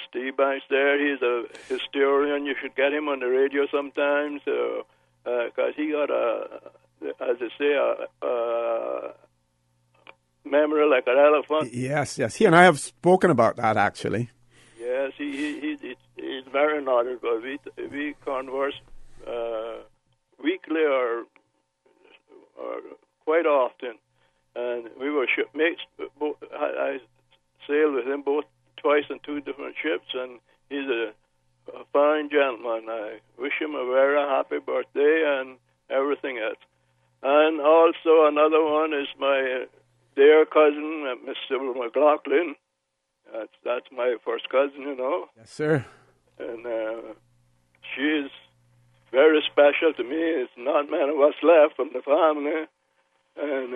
Speaker 4: Steve Banks there. He's a historian. You should get him on the radio sometimes because he got as they say, memory like an elephant.
Speaker 13: Yes. He and I have spoken about that, actually.
Speaker 4: Yes, he's very knowledgeable. We converse weekly or quite often, and we were shipmates. I sailed with him both twice on 2 different ships, and he's a fine gentleman. I wish him a very happy birthday and everything else. And also another one is my dear cousin, Miss Sybil McLaughlin. That's my first cousin, you know.
Speaker 13: Yes, sir.
Speaker 4: And she is very special to me. It's not many of us left from the family. And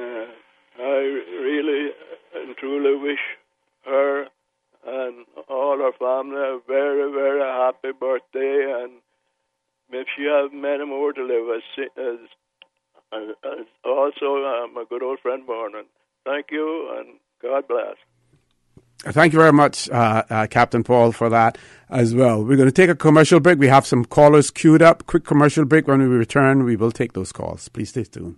Speaker 4: I really and truly wish her and all her family a very, very happy birthday. And if she has many more to live, as also my good old friend Vernon. Thank you, and God bless.
Speaker 13: Thank you very much, Captain Paul, for that as well. We're going to take a commercial break. We have some callers queued up. Quick commercial break. When we return, we will take those calls. Please stay tuned.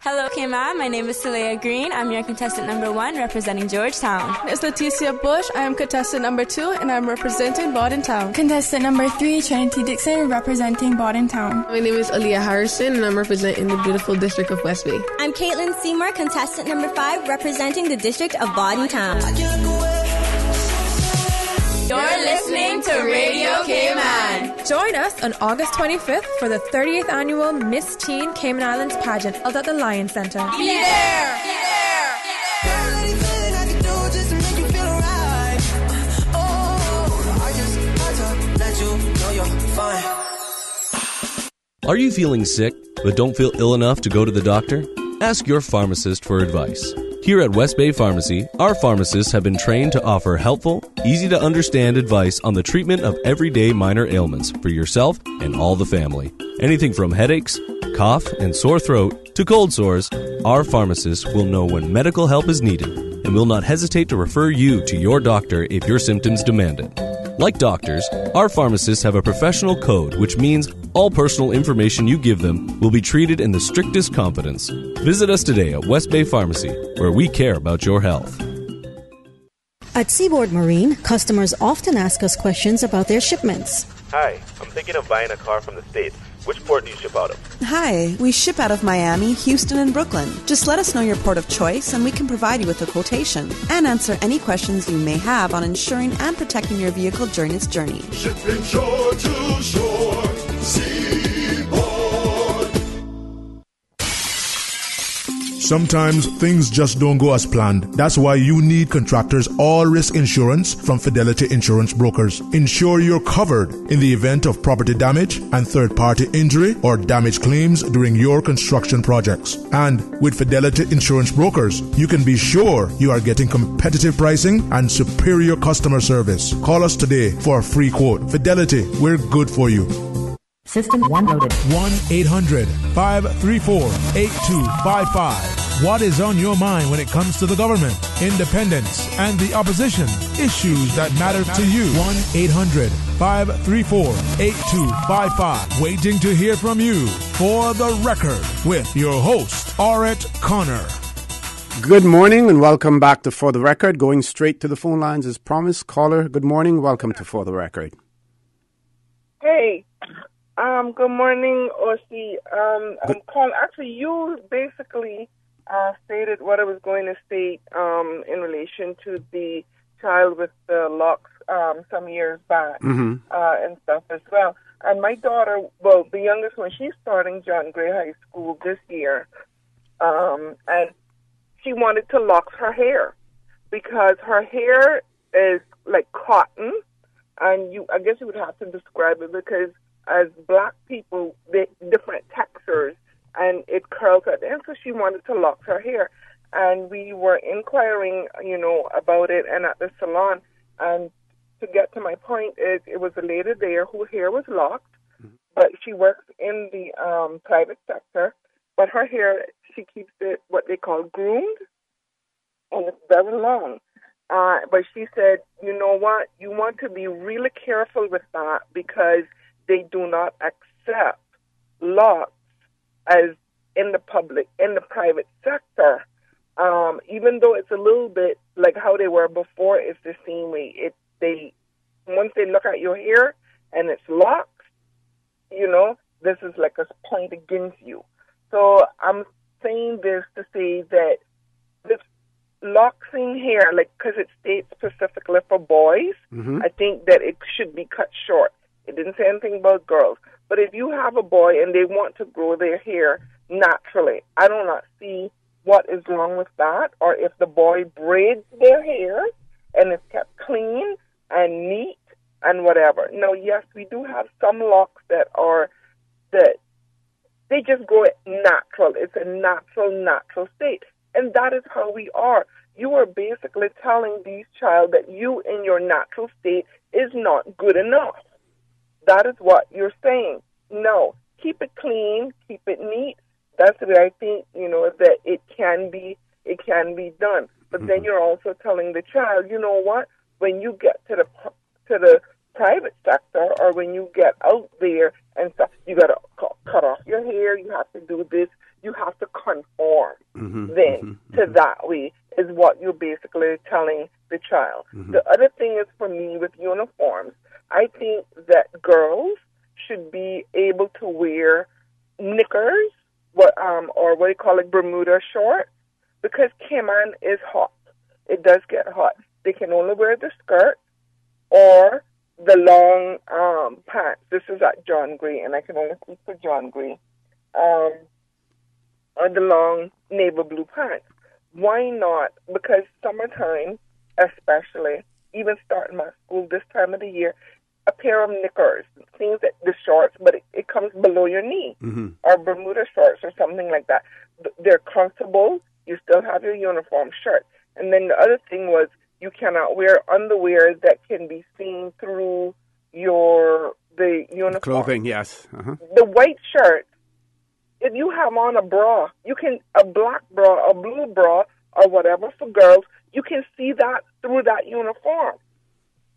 Speaker 6: Hello, Cayman. My name is Celia Green. I'm your contestant number 1 representing Georgetown.
Speaker 15: It's Leticia Bush. I am contestant number 2 and I'm representing Bordentown.
Speaker 16: Contestant number 3, Trinity Dixon, representing Bordentown.
Speaker 15: My name is Aaliyah Harrison and I'm representing the beautiful district of West Bay.
Speaker 17: I'm Caitlin Seymour, contestant number 5, representing the district of Bordentown.
Speaker 6: You're listening to Radio Cayman.
Speaker 15: Join us on August 25th for the 30th annual Miss Teen Cayman Islands pageant held at the Lion Center.
Speaker 6: Be there! Be
Speaker 19: there! Are you feeling sick but don't feel ill enough to go to the doctor? Ask your pharmacist for advice. Here at West Bay Pharmacy, our pharmacists have been trained to offer helpful, easy-to-understand advice on the treatment of everyday minor ailments for yourself and all the family. Anything from headaches, cough, and sore throat to cold sores, our pharmacists will know when medical help is needed and will not hesitate to refer you to your doctor if your symptoms demand it. Like doctors, our pharmacists have a professional code, which means all personal information you give them will be treated in the strictest confidence. Visit us today at West Bay Pharmacy, where we care about your health.
Speaker 5: At Seaboard Marine, customers often ask us questions about their shipments.
Speaker 27: Hi, I'm thinking of buying a car from the States. Which port do you ship out of?
Speaker 26: Hi, we ship out of Miami, Houston, and Brooklyn. Just let us know your port of choice and we can provide you with a quotation and answer any questions you may have on insuring and protecting your vehicle during its journey.
Speaker 28: Shipping shore to shore, Seaboard.
Speaker 1: Sometimes things just don't go as planned. That's why you need Contractors All Risk Insurance from Fidelity Insurance Brokers. Ensure you're covered in the event of property damage and third-party injury or damage claims during your construction projects. And with Fidelity Insurance Brokers, you can be sure you are getting competitive pricing and superior customer service. Call us today for a free quote. Fidelity, we're good for you.
Speaker 29: System 1 loaded.
Speaker 1: 1-800-534-8255. What is on your mind when it comes to the government, independence, and the opposition? Issues that matter to you. 1-800-534-8255. Waiting to hear from you. For the Record with your host, Orrett Connor.
Speaker 13: Good morning and welcome back to For the Record. Going straight to the phone lines as promised. Caller, good morning. Welcome to For the Record.
Speaker 30: Hey. Good morning, Ossie. I'm calling. Actually, you basically stated what I was going to state in relation to the child with the locks some years back and stuff as well. And my daughter, well, the youngest one, she's starting John Gray High School this year. And she wanted to lock her hair because her hair is like cotton. And I guess you would have to describe it because as black people, they different textures and it curls at the end. So she wanted to lock her hair. And we were inquiring, about it and at the salon. And to get to my point is it was a lady there whose hair was locked, but she works in the private sector. But her hair, she keeps it what they call groomed, and it's very long. But she said, you know what, you want to be really careful with that because they do not accept locks as in the private sector. Even though it's a little bit like how they were before, it's the same way. Once they look at your hair and it's locked, this is like a point against you. So I'm saying this to say that this locking hair, because it states specifically for boys, I think that it should be cut short. It didn't say anything about girls. But if you have a boy and they want to grow their hair naturally, I do not see what is wrong with that, or if the boy braids their hair and it's kept clean and neat and whatever. Now, yes, we do have some locks that they just grow it natural. It's a natural state. And that is how we are. You are basically telling these child that you in your natural state is not good enough. That is what you're saying. No, keep it clean, keep it neat. That's the way I think, that it can be done. But then you're also telling the child, you know what? When you get to the private sector or when you get out there and stuff, you got to cut off your hair. You have to do this. You have to conform to that way is what you're basically telling the child. The other thing is for me with uniforms, I think that girls should be able to wear knickers, or what do you call it, Bermuda shorts, because Cayman is hot. It does get hot. They can only wear the skirt or the long pants. This is at John Gray, and I can only speak for John Gray. Or the long navy blue pants. Why not? Because summertime, especially, even starting my school this time of the year, a pair of knickers, things that the shorts, but it comes below your knee, or Bermuda shorts or something like that. They're comfortable. You still have your uniform shirt. And then the other thing was you cannot wear underwear that can be seen through the uniform.
Speaker 13: Clothing, yes.
Speaker 30: The white shirt, if you have on a bra, a black bra, a blue bra, or whatever for girls, you can see that through that uniform.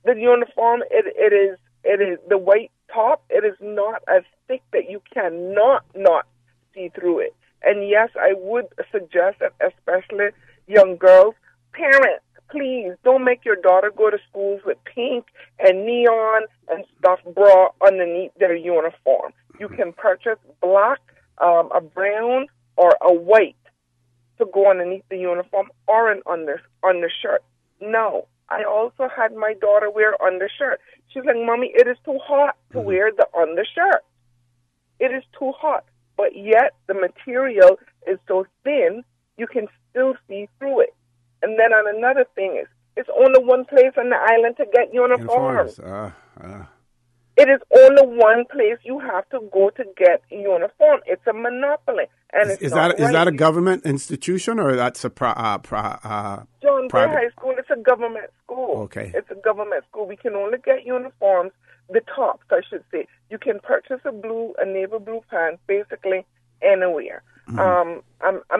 Speaker 30: The uniform, it is the white top. It is not as thick that you cannot not see through it. And yes, I would suggest that, especially young girls, parents, please don't make your daughter go to schools with pink and neon and stuff bra underneath their uniform. You can purchase black, a brown, or a white to go underneath the uniform or an undershirt. No. I also had my daughter wear undershirt. She's like, Mommy, it is too hot to wear the undershirt. It is too hot. But yet the material is so thin, you can still see through it. And then on another thing is, it's only one place on the island to get uniforms. It is only one place you have to go to get a uniform. It's a monopoly. And
Speaker 13: is that a government institution or that's a
Speaker 30: John Gray High School? It's a government school.
Speaker 13: Okay.
Speaker 30: It's a government school. We can only get uniforms, the tops, I should say. You can purchase a navy blue pants basically anywhere. I'm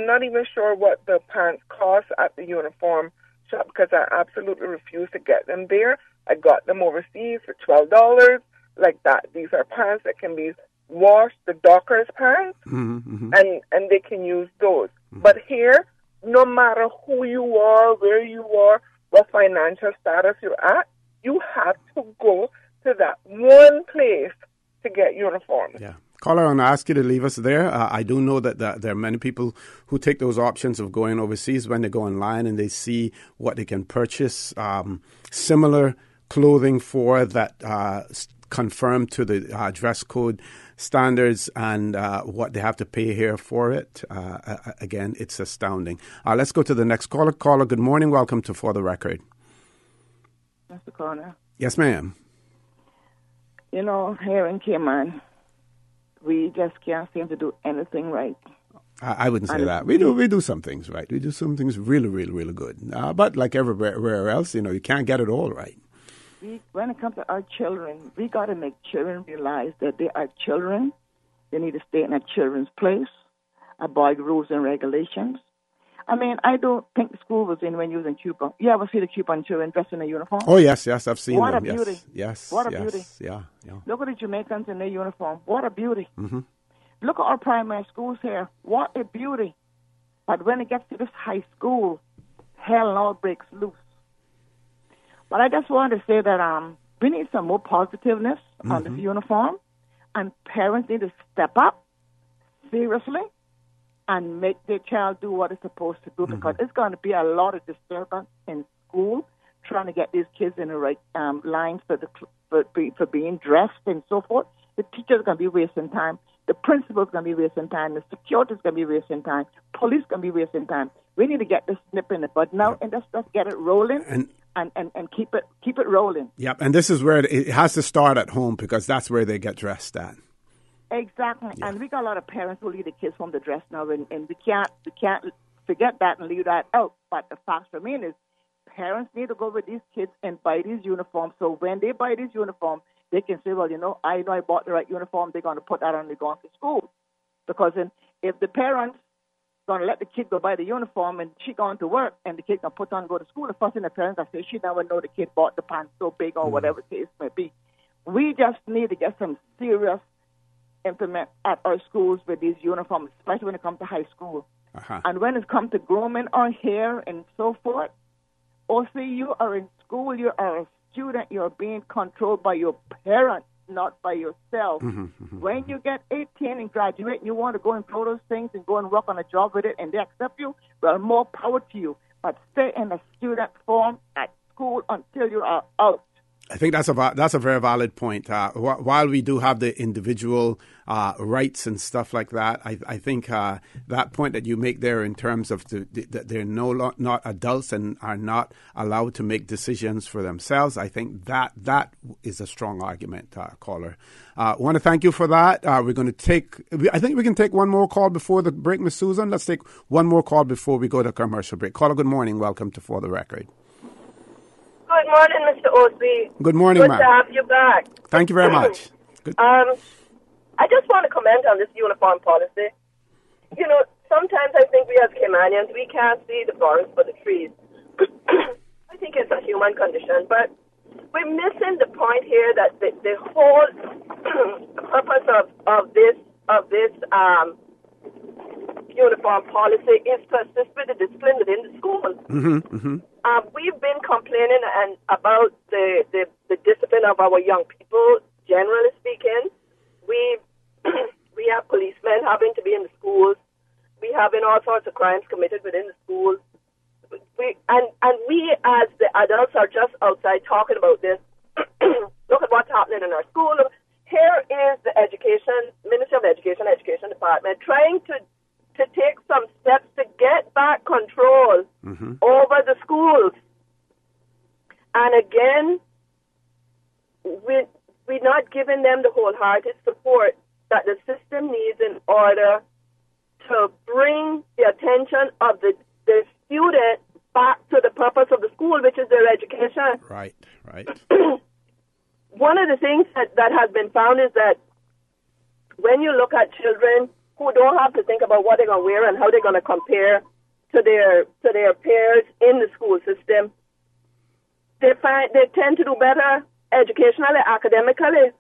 Speaker 30: not even sure what the pants cost at the uniform shop because I absolutely refuse to get them there. I got them overseas for $12. Like that. These are pants that can be washed, the Dockers pants, and they can use those. But here, no matter who you are, where you are, what financial status you're at, you have to go to that one place to get uniforms.
Speaker 13: Yeah. Caller, I want to ask you to leave us there. I do know that there are many people who take those options of going overseas when they go online and they see what they can purchase, similar clothing for that conform to the dress code standards and what they have to pay here for it. Again, it's astounding. Let's go to the next caller. Caller, good morning. Welcome to For the Record.
Speaker 2: Mr. Connor.
Speaker 13: Yes, ma'am.
Speaker 2: You know, here in Cayman, we just can't seem to do anything right.
Speaker 13: I wouldn't say that. We do some things right. We do some things really, really, really good. But like everywhere else, you can't get it all right.
Speaker 2: When it comes to our children, we got to make children realize that they are children. They need to stay in a children's place, abide rules and regulations. I mean, I don't think the school was in when you was in Cuba. You ever see the Cuban children dressed in a uniform?
Speaker 13: Oh, yes, I've seen
Speaker 2: what
Speaker 13: them.
Speaker 2: What a beauty.
Speaker 13: Yes.
Speaker 2: What a beauty.
Speaker 13: Yeah.
Speaker 2: Look at the Jamaicans in their uniform. What a beauty.
Speaker 13: Mm-hmm.
Speaker 2: Look at our primary schools here. What a beauty. But when it gets to this high school, hell and all breaks loose. But I just wanted to say that we need some more positiveness on this uniform, and parents need to step up seriously and make their child do what it's supposed to do, because it's going to be a lot of disturbance in school trying to get these kids in the right lines for being dressed and so forth. The teacher's going to be wasting time. The principal's going to be wasting time. The security's going to be wasting time. Police going to be wasting time. We need to get this nip in the bud now and just get it rolling and keep it rolling.
Speaker 13: Yep, and this is where it has to start at home, because that's where they get dressed at.
Speaker 2: Exactly, and we got a lot of parents who leave the kids home to dress now, and we can't forget that and leave that out. But the fact remains is parents need to go with these kids and buy these uniforms. So when they buy these uniforms, they can say, well, I know I bought the right uniform. They're going to put that on when they're going to school. Because if the parents going to let the kid go buy the uniform and she going to work and the kid going to put on and go to school, the first thing the parents will say, she never know the kid bought the pants so big or whatever the case may be. We just need to get some serious implement at our schools with these uniforms, especially when it comes to high school. And when it comes to grooming our hair and so forth, you are in school, you are a student, you're being controlled by your parents, not by yourself. When you get 18 and graduate and you want to go and throw those things and go and work on a job with it and they accept you, well, more power to you. But stay in a student form at school until you are out.
Speaker 13: I think that's a very valid point. While we do have the individual rights and stuff like that, I think that point that you make there in terms of that they're not adults and are not allowed to make decisions for themselves, I think that is a strong argument, caller. I want to thank you for that. We're going to I think we can take one more call before the break, Ms. Susan. Let's take one more call before we go to commercial break. Caller, good morning. Welcome to For the Record.
Speaker 7: Good morning, Mr. O.C.
Speaker 13: Good morning, ma'am.
Speaker 7: Good to have you back.
Speaker 13: Thank you very much. Good.
Speaker 7: I just want to comment on this uniform policy. Sometimes I think we as Caymanians, we can't see the forest for the trees. I think it's a human condition, but we're missing the point here that the whole purpose of this uniform policy is to assist with the discipline within the school. We've been complaining about the discipline of our young people, generally speaking. We have policemen having to be in the schools. We having all sorts of crimes committed within the schools. We as the adults are just outside talking about this. Look at what's happening in our school. Here is the Ministry of Education Department trying to take some steps to get back control over the schools. And again, we're not giving them the wholehearted support that the system needs in order to bring the attention of the student back to the purpose of the school, which is their education.
Speaker 13: Right.
Speaker 7: One of the things that has been found is that when you look at children who don't have to think about what they're going to wear and how they're going to compare to their peers in the school system, they tend to do better educationally, academically.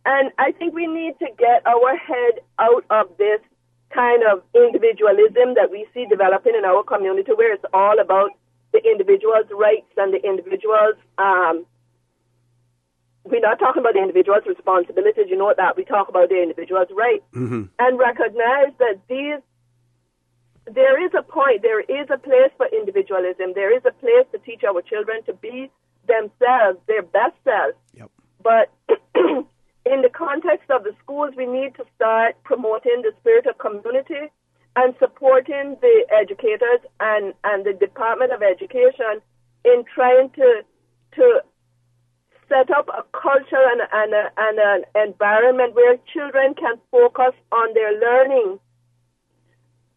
Speaker 7: And I think we need to get our head out of this kind of individualism that we see developing in our community, where it's all about the individual's rights and the individual's we're not talking about the individual's responsibilities, that. We talk about the individual's rights. And recognize that there is a point, there is a place for individualism. There is a place to teach our children to be themselves, their best selves. But in the context of the schools, we need to start promoting the spirit of community and supporting the educators and the Department of Education in trying to set up a culture and an environment where children can focus on their learning.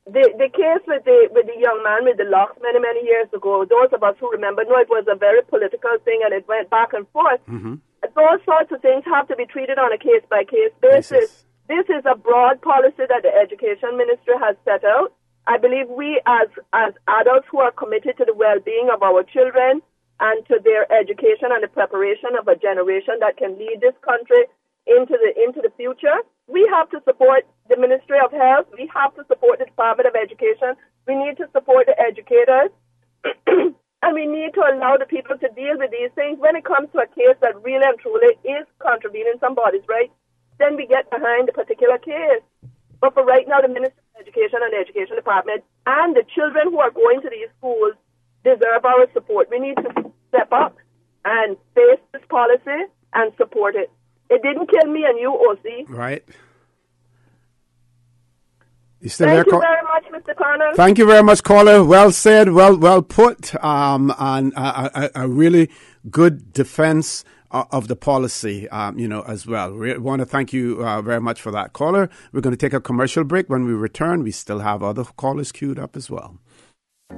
Speaker 7: The case with the young man with the locks many years ago, those of us who remember know it was a very political thing and it went back and forth.
Speaker 13: Mm-hmm.
Speaker 7: Those sorts of things have to be treated on a case-by-case basis. This is a broad policy that the Education Ministry has set out. I believe we as adults who are committed to the well-being of our children and to their education and the preparation of a generation that can lead this country into the future, we have to support the Ministry of Health. We have to support the Department of Education. We need to support the educators. And we need to allow the people to deal with these things. When it comes to a case that really and truly is contravening somebody's rights, then we get behind the particular case. But for right now, the Ministry of Education and the Education Department and the children who are going to these schools deserve our support. We need to step up and face this policy and support it. It didn't kill me and you, OC.
Speaker 13: Right. You still
Speaker 7: Thank
Speaker 13: there,
Speaker 7: you very much, Mr. Connell.
Speaker 13: Thank you very much, caller. Well said, well put, and a really good defense of the policy, as well. We want to thank you very much for that, caller. We're going to take a commercial break. When we return, we still have other callers queued up as well.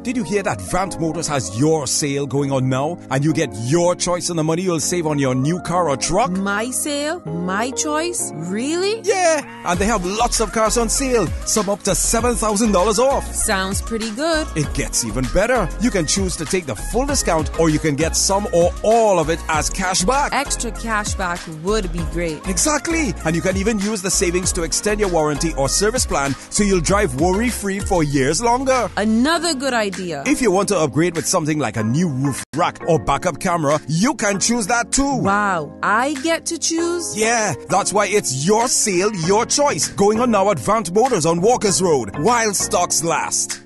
Speaker 9: Did you hear that Vant Motors has your sale going on now? And you get your choice on the money you'll save on your new car or truck?
Speaker 10: My sale? My choice? Really?
Speaker 9: Yeah! And they have lots of cars on sale. Some up to $7,000 off.
Speaker 10: Sounds pretty good.
Speaker 9: It gets even better. You can choose to take the full discount or you can get some or all of it as cash back.
Speaker 10: Extra cash back would be great.
Speaker 9: Exactly! And you can even use the savings to extend your warranty or service plan so you'll drive worry-free for years longer.
Speaker 10: Another good idea.
Speaker 9: If you want to upgrade with something like a new roof rack or backup camera, you can choose that too.
Speaker 10: Wow, I get to choose?
Speaker 9: Yeah, that's why it's your sale, your choice. Going on now at Vant Motors on Walkers Road, while stocks last.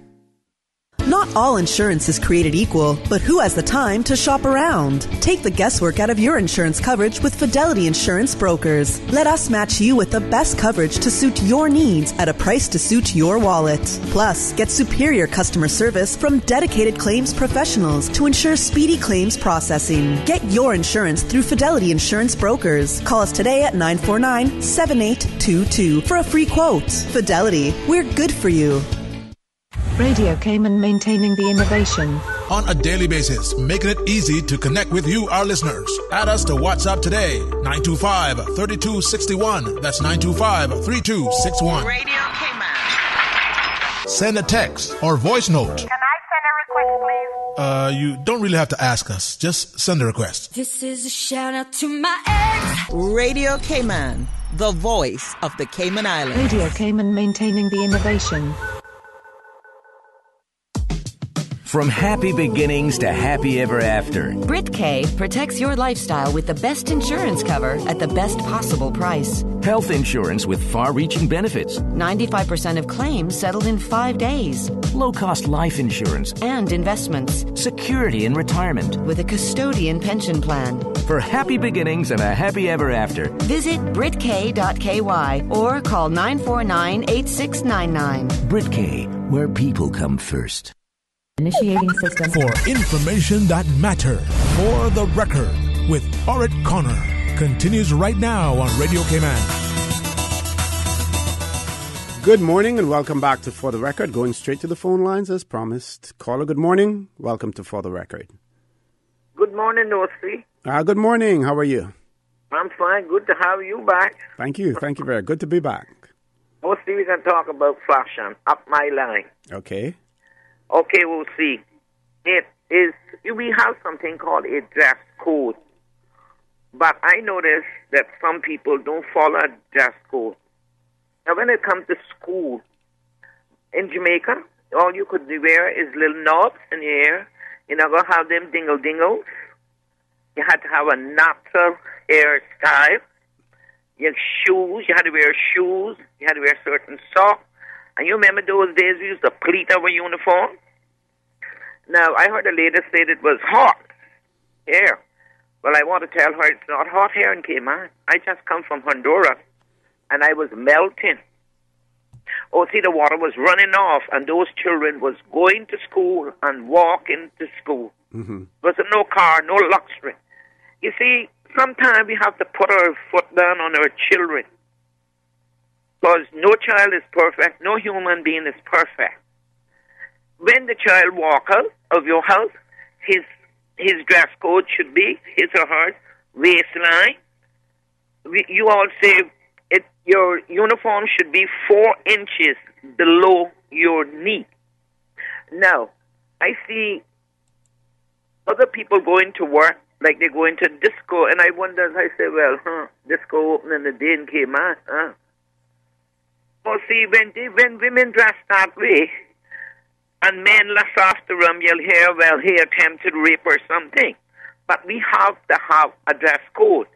Speaker 26: Not all insurance is created equal, but who has the time to shop around? Take the guesswork out of your insurance coverage with Fidelity Insurance Brokers. Let us match you with the best coverage to suit your needs at a price to suit your wallet. Plus, get superior customer service from dedicated claims professionals to ensure speedy claims processing. Get your insurance through Fidelity Insurance Brokers. Call us today at 949-7822 for a free quote. Fidelity, we're good for you.
Speaker 29: Radio Cayman, maintaining the innovation.
Speaker 1: On a daily basis, making it easy to connect with you, our listeners. Add us to WhatsApp today, 925-3261. That's 925-3261.
Speaker 11: Radio Cayman.
Speaker 1: Send a text or voice note.
Speaker 11: Can I send a request, please?
Speaker 1: You don't really have to ask us. Just send a request.
Speaker 11: This is a shout out to my ex.
Speaker 14: Radio Cayman, the voice of the Cayman Islands.
Speaker 29: Radio Cayman, maintaining the innovation.
Speaker 18: From happy beginnings to happy ever after.
Speaker 20: BritK protects your lifestyle with the best insurance cover at the best possible price.
Speaker 18: Health insurance with far-reaching benefits.
Speaker 20: 95% of claims settled in 5 days.
Speaker 18: Low-cost life insurance.
Speaker 20: And investments.
Speaker 18: Security in retirement.
Speaker 20: With a custodian pension plan.
Speaker 18: For happy beginnings and a happy ever after.
Speaker 20: Visit BritK.ky or call 949-8699.
Speaker 18: BritK, where people come first.
Speaker 29: Initiating system.
Speaker 1: For information that matters. For the record. With Orrett Connor. Continues right now on Radio Cayman.
Speaker 13: Good morning and welcome back to For the Record. Going straight to the phone lines as promised. Caller, good morning. Welcome to For the Record.
Speaker 22: Good morning, Nosy.
Speaker 13: Good morning. How are you?
Speaker 22: I'm fine. Good to have you back.
Speaker 13: Thank you. Thank you very much. Good to be back.
Speaker 22: Mostly we can talk about fashion. Up my line.
Speaker 13: Okay.
Speaker 22: Okay, we'll see. It is, we have something called a dress code. But I notice that some people don't follow a dress code. Now, when it comes to school, in Jamaica, all you could wear is little knobs in your hair. You're not going to have them dingle-dingles. You had to have a natural hairstyle. Your shoes, you had to wear shoes. You had to wear certain socks. And you remember those days we used to pleat our uniform? Now, I heard a lady say it was hot here. Well, I want to tell her it's not hot here in Cayman. I just come from Honduras, and I was melting. Oh, see, the water was running off, and those children was going to school and walking to school.
Speaker 13: Mm-hmm.
Speaker 22: There was no car, no luxury. You see, sometimes we have to put our foot down on our children, because no child is perfect, no human being is perfect. When the child walks out of your house, his dress code should be, his or her waistline. You all say your uniform should be 4 inches below your knee. Now, I see other people going to work like they're going to disco, and I wonder, as I say, well, disco opening the day in Cayman, huh? Well, see, when women dress that way, and men lust after them, you'll hear, well, he attempted rape or something. But we have to have a dress code.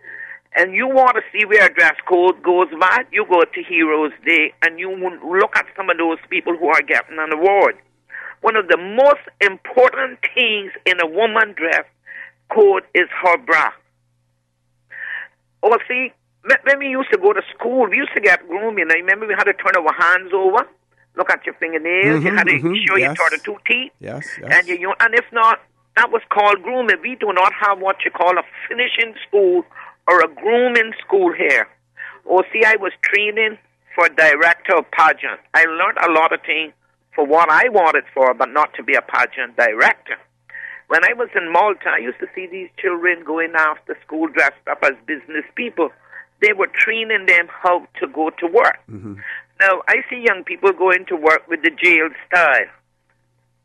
Speaker 22: And you want to see where a dress code goes bad, you go to Heroes Day, and you look at some of those people who are getting an award. One of the most important things in a woman's dress code is her bra. Oh, see, when we used to go to school, we used to get grooming. I remember we had to turn our hands over, look at your fingernails, you had to show your sort of 2 teeth.
Speaker 13: Yes.
Speaker 22: And and if not, that was called grooming. We do not have what you call a finishing school or a grooming school here. Oh, see, I was training for director of pageant. I learned a lot of things for what I wanted for, but not to be a pageant director. When I was in Malta, I used to see these children going after school dressed up as business people. They were training them how to go to work.
Speaker 13: Mm-hmm.
Speaker 22: Now, I see young people going to work with the jail style.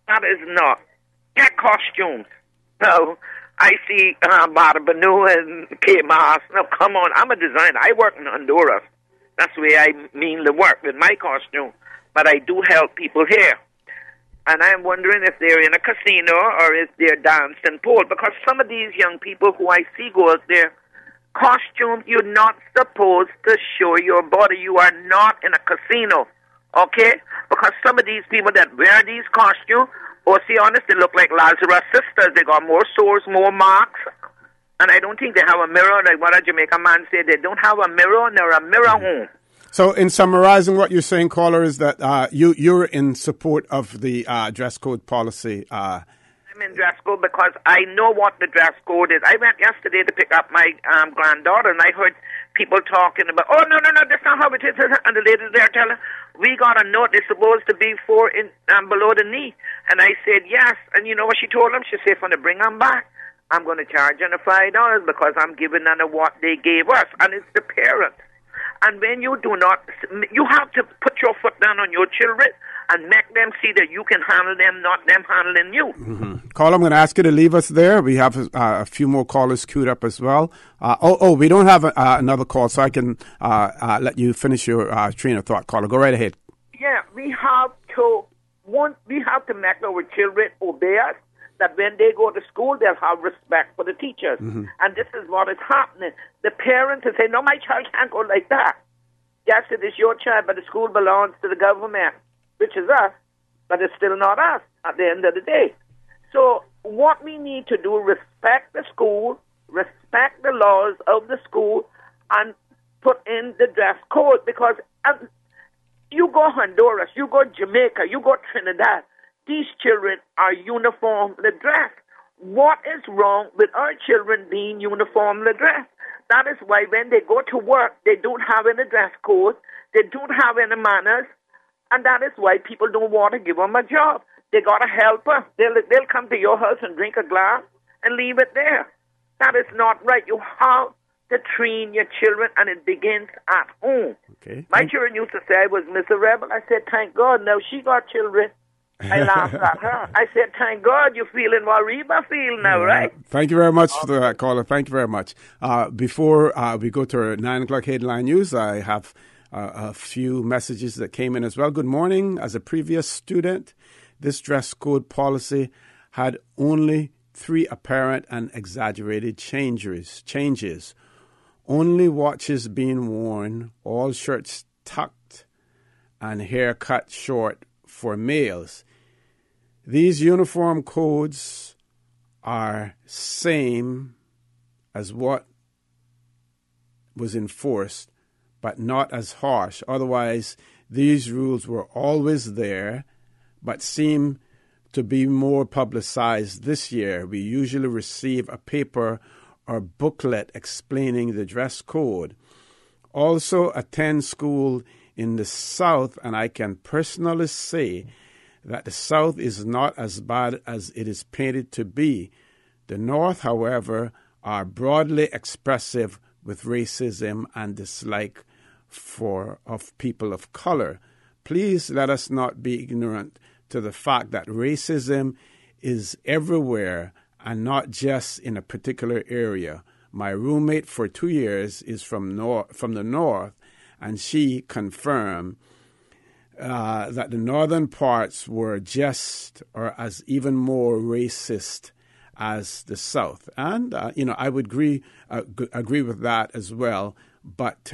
Speaker 22: That is not. Get costumes. Now, I see Barbanu and K-Mas. Now, come on, I'm a designer. I work in Honduras. That's the way I mainly work with my costume. But I do help people here. And I'm wondering if they're in a casino or if they're dancing pole. Because some of these young people who I see go out there, costume, you're not supposed to show your body. You are not in a casino, okay? Because some of these people that wear these costumes, see, honest, they look like Lazarus sisters. They got more sores, more marks. And I don't think they have a mirror. Like what a Jamaican man said, they don't have a mirror, and they're a mirror home.
Speaker 13: So in summarizing what you're saying, caller, is that you're in support of the dress code policy.
Speaker 22: I'm in dress code because I know what the dress code is. I went yesterday to pick up my granddaughter, and I heard people talking about, oh, no, that's not how it is. And the lady there telling, we got a note, it's supposed to be 4 inches below the knee. And I said, yes. And you know what she told them? She said, when they bring them back, I'm going to charge them $5 because I'm giving them what they gave us. And it's the parents. And when you do not, you have to put your foot down on your children and make them see that you can handle them, not them handling you.
Speaker 13: Mm-hmm. Caller, I'm going to ask you to leave us there. We have a few more callers queued up as well. We don't have another call, so I can let you finish your train of thought. Caller, go right ahead.
Speaker 22: Yeah, we have to make our children obey us, that when they go to school, they'll have respect for the teachers.
Speaker 13: Mm-hmm.
Speaker 22: And this is what is happening. The parents will say, no, my child can't go like that. Yes, it is your child, but the school belongs to the government, which is us, but it's still not us at the end of the day. So what we need to do, respect the school, respect the laws of the school, and put in the dress code. Because you go Honduras, you go Jamaica, you go Trinidad, these children are uniformly dressed. What is wrong with our children being uniformly dressed? That is why when they go to work, they don't have any dress code, they don't have any manners, and that is why people don't want to give them a job. They got a helper. They'll come to your house and drink a glass and leave it there. That is not right. You have to train your children, and it begins at home.
Speaker 13: Okay.
Speaker 22: My children used to say I was miserable. I said, thank God, now she got children. I laughed at her. I said, thank God you're feeling what Reba feels now, right?
Speaker 13: Thank you very much for that, caller. Thank you very much. Before we go to our 9 o'clock headline news, I have a few messages that came in as well. Good morning. As a previous student, this dress code policy had only 3 apparent and exaggerated changes. Only watches being worn, all shirts tucked, and hair cut short for males. These uniform codes are same as what was enforced, but not as harsh. Otherwise, these rules were always there, but seem to be more publicized this year. We usually receive a paper or booklet explaining the dress code. Also attend school in the South, and I can personally say that the South is not as bad as it is painted to be. The North, however, are broadly expressive with racism and dislike of people of color. Please let us not be ignorant to the fact that racism is everywhere and not just in a particular area. My roommate for 2 years is from the North, and she confirmed that the northern parts were just or as even more racist as the South. And, I would agree with that as well. But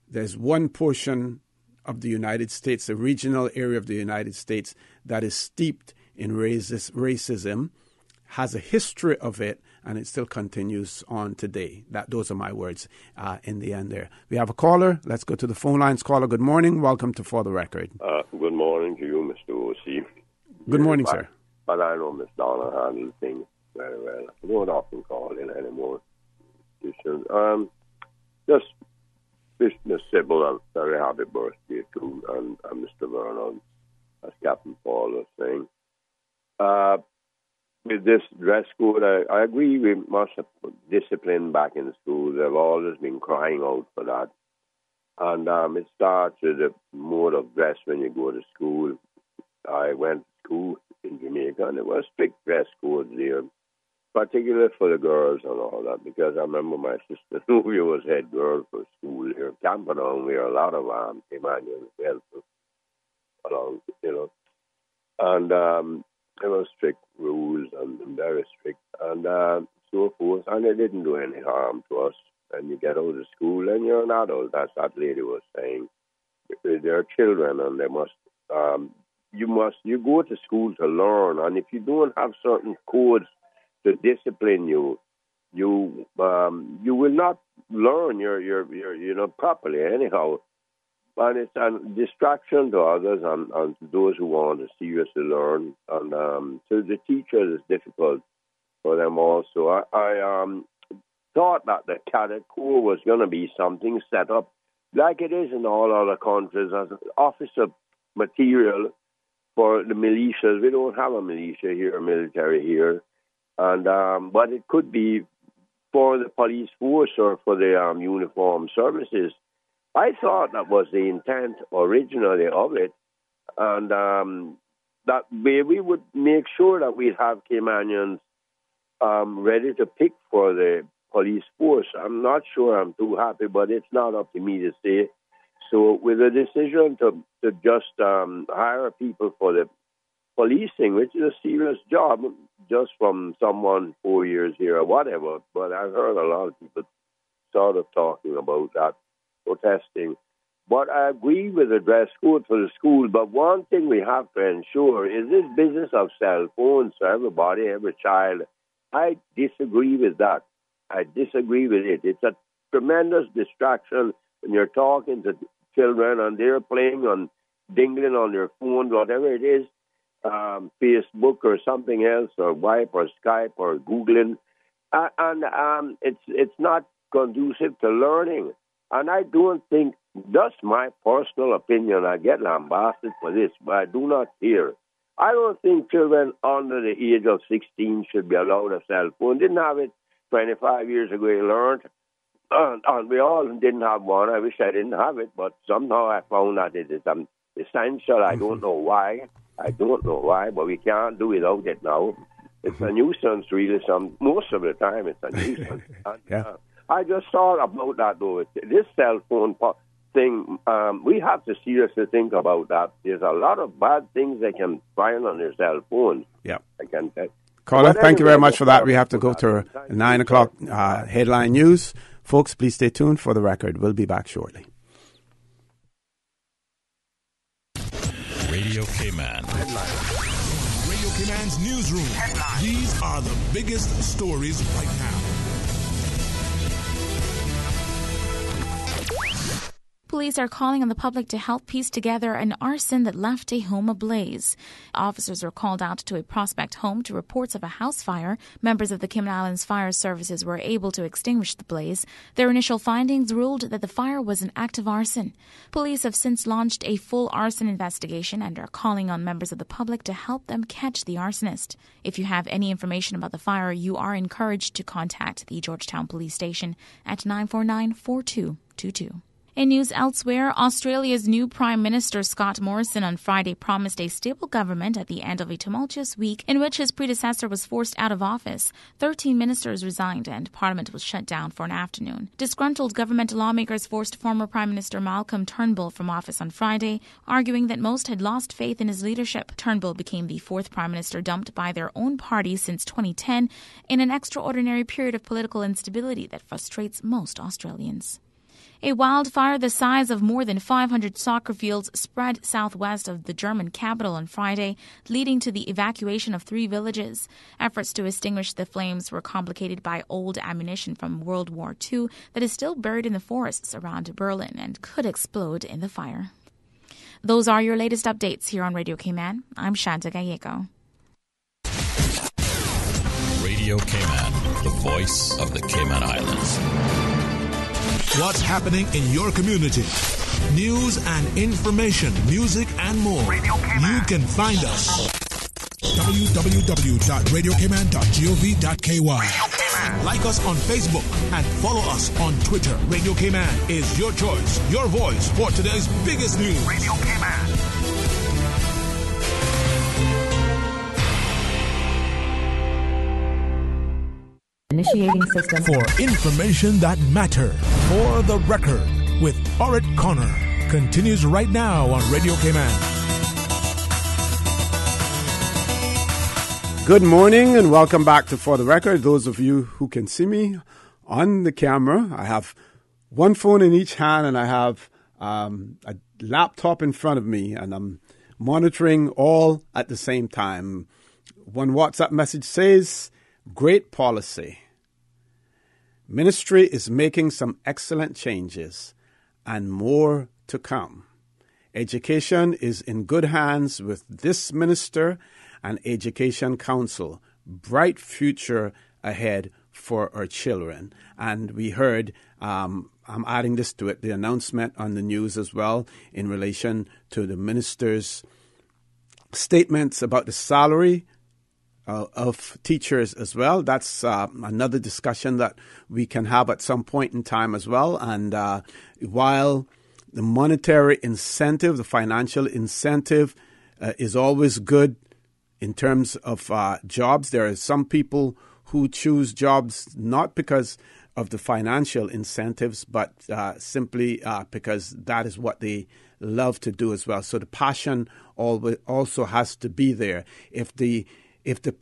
Speaker 13: there's one portion of the United States, the regional area of the United States, that is steeped in racism, has a history of it, and it still continues on today. Those are my words in the end there. We have a caller. Let's go to the phone lines. Caller, good morning. Welcome to For the Record.
Speaker 3: Good morning to you, Mr. O.C.
Speaker 13: Good morning, sir.
Speaker 3: But I know Miss Donna handles things very well. I don't often call in anymore. Just wish Miss Sybil a very happy birthday too, and Mr. Vernon, as Captain Paul was saying. With this dress code, I agree we must have put discipline back in school. They've always been crying out for that. And it starts with the mode of dress when you go to school. I went to school in Jamaica, and there was strict dress codes there, particularly for the girls and all that, because I remember my sister Nuvia was head girl for school here. Camperdown, where a lot of Caymanians went along, and there were strict rules and very strict and so forth, and it didn't do any harm to us. And you get out of school and you're an adult, as that lady was saying. They're children, and they must you go to school to learn, and if you don't have certain codes to discipline you, you will not learn your properly anyhow. And it's a distraction to others and to those who want to seriously learn. And to the teachers, it's difficult for them also. I thought that the cadet corps was going to be something set up like it is in all other countries as officer material for the militias. We don't have a militia here, a military here. And but it could be for the police force or for the uniformed services. I thought that was the intent originally of it, and that way we would make sure that we'd have Caymanians ready to pick for the police force. I'm not sure I'm too happy, but it's not up to me to say. So with the decision to just hire people for the policing, which is a serious job, just from someone 4 years here or whatever, but I've heard a lot of people sort of talking about that, protesting. But I agree with the dress code for the school. But one thing we have to ensure is this business of cell phones for everybody, every child. I disagree with that. I disagree with it. It's a tremendous distraction when you're talking to children and they're playing on, dingling on their phone, whatever it is, Facebook or something else, or Wipe or Skype or Googling. And it's not conducive to learning. And I don't think, just my personal opinion, I get lambasted for this, but I do not care. I don't think children under the age of 16 should be allowed a cell phone. Didn't have it 25 years ago, you learned. And we all didn't have one. I wish I didn't have it, but somehow I found that it is essential. I don't know why. But we can't do without it now. It's a nuisance, really. Most of the time, it's a nuisance.
Speaker 13: Yeah.
Speaker 3: I just thought about that, though. This cell phone thing, we have to seriously think about that. There's a lot of bad things they can find on their cell phones.
Speaker 13: Yeah.
Speaker 3: I can tell.
Speaker 13: Caller, thank you very much for that. We have to go to 9 o'clock headline news. Folks, please stay tuned for the record. We'll be back shortly.
Speaker 28: Radio Cayman. Headline. Radio Cayman's newsroom. Headline. These are the biggest stories right now.
Speaker 4: Police are calling on the public to help piece together an arson that left a home ablaze. Officers were called out to a Prospect home to reports of a house fire. Members of the Cayman Islands Fire Services were able to extinguish the blaze. Their initial findings ruled that the fire was an act of arson. Police have since launched a full arson investigation and are calling on members of the public to help them catch the arsonist. If you have any information about the fire, you are encouraged to contact the Georgetown Police Station at 949-4222. In news elsewhere, Australia's new Prime Minister Scott Morrison on Friday promised a stable government at the end of a tumultuous week in which his predecessor was forced out of office. 13 ministers resigned and Parliament was shut down for an afternoon. Disgruntled government lawmakers forced former Prime Minister Malcolm Turnbull from office on Friday, arguing that most had lost faith in his leadership. Turnbull became the fourth Prime Minister dumped by their own party since 2010 in an extraordinary period of political instability that frustrates most Australians. A wildfire the size of more than 500 soccer fields spread southwest of the German capital on Friday, leading to the evacuation of 3 villages. Efforts to extinguish the flames were complicated by old ammunition from World War II that is still buried in the forests around Berlin and could explode in the fire. Those are your latest updates here on Radio Cayman. I'm Shanta Gallego.
Speaker 8: Radio Cayman, the voice of the Cayman Islands.
Speaker 1: What's happening in your community? News and information, music and more. You can find us. www.radiocayman.gov.ky. Like us on Facebook and follow us on Twitter. Radio Cayman is your choice, your voice for today's biggest news. Radio Cayman.
Speaker 29: Initiating system.
Speaker 1: For information that matter. For the record with Orrett Connor. Continues right now on Radio Cayman.
Speaker 13: Good morning and welcome back to For the Record. Those of you who can see me on the camera, I have one phone in each hand and I have a laptop in front of me and I'm monitoring all at the same time. One WhatsApp message says, "Great policy. Ministry is making some excellent changes and more to come. Education is in good hands with this minister and Education Council. Bright future ahead for our children." And we heard, I'm adding this to it, the announcement on the news as well in relation to the minister's statements about the salary of teachers as well. That's another discussion that we can have at some point in time as well. And while the monetary incentive, the financial incentive is always good in terms of jobs, there are some people who choose jobs not because of the financial incentives, but simply because that is what they love to do as well. So the passion also has to be there. If the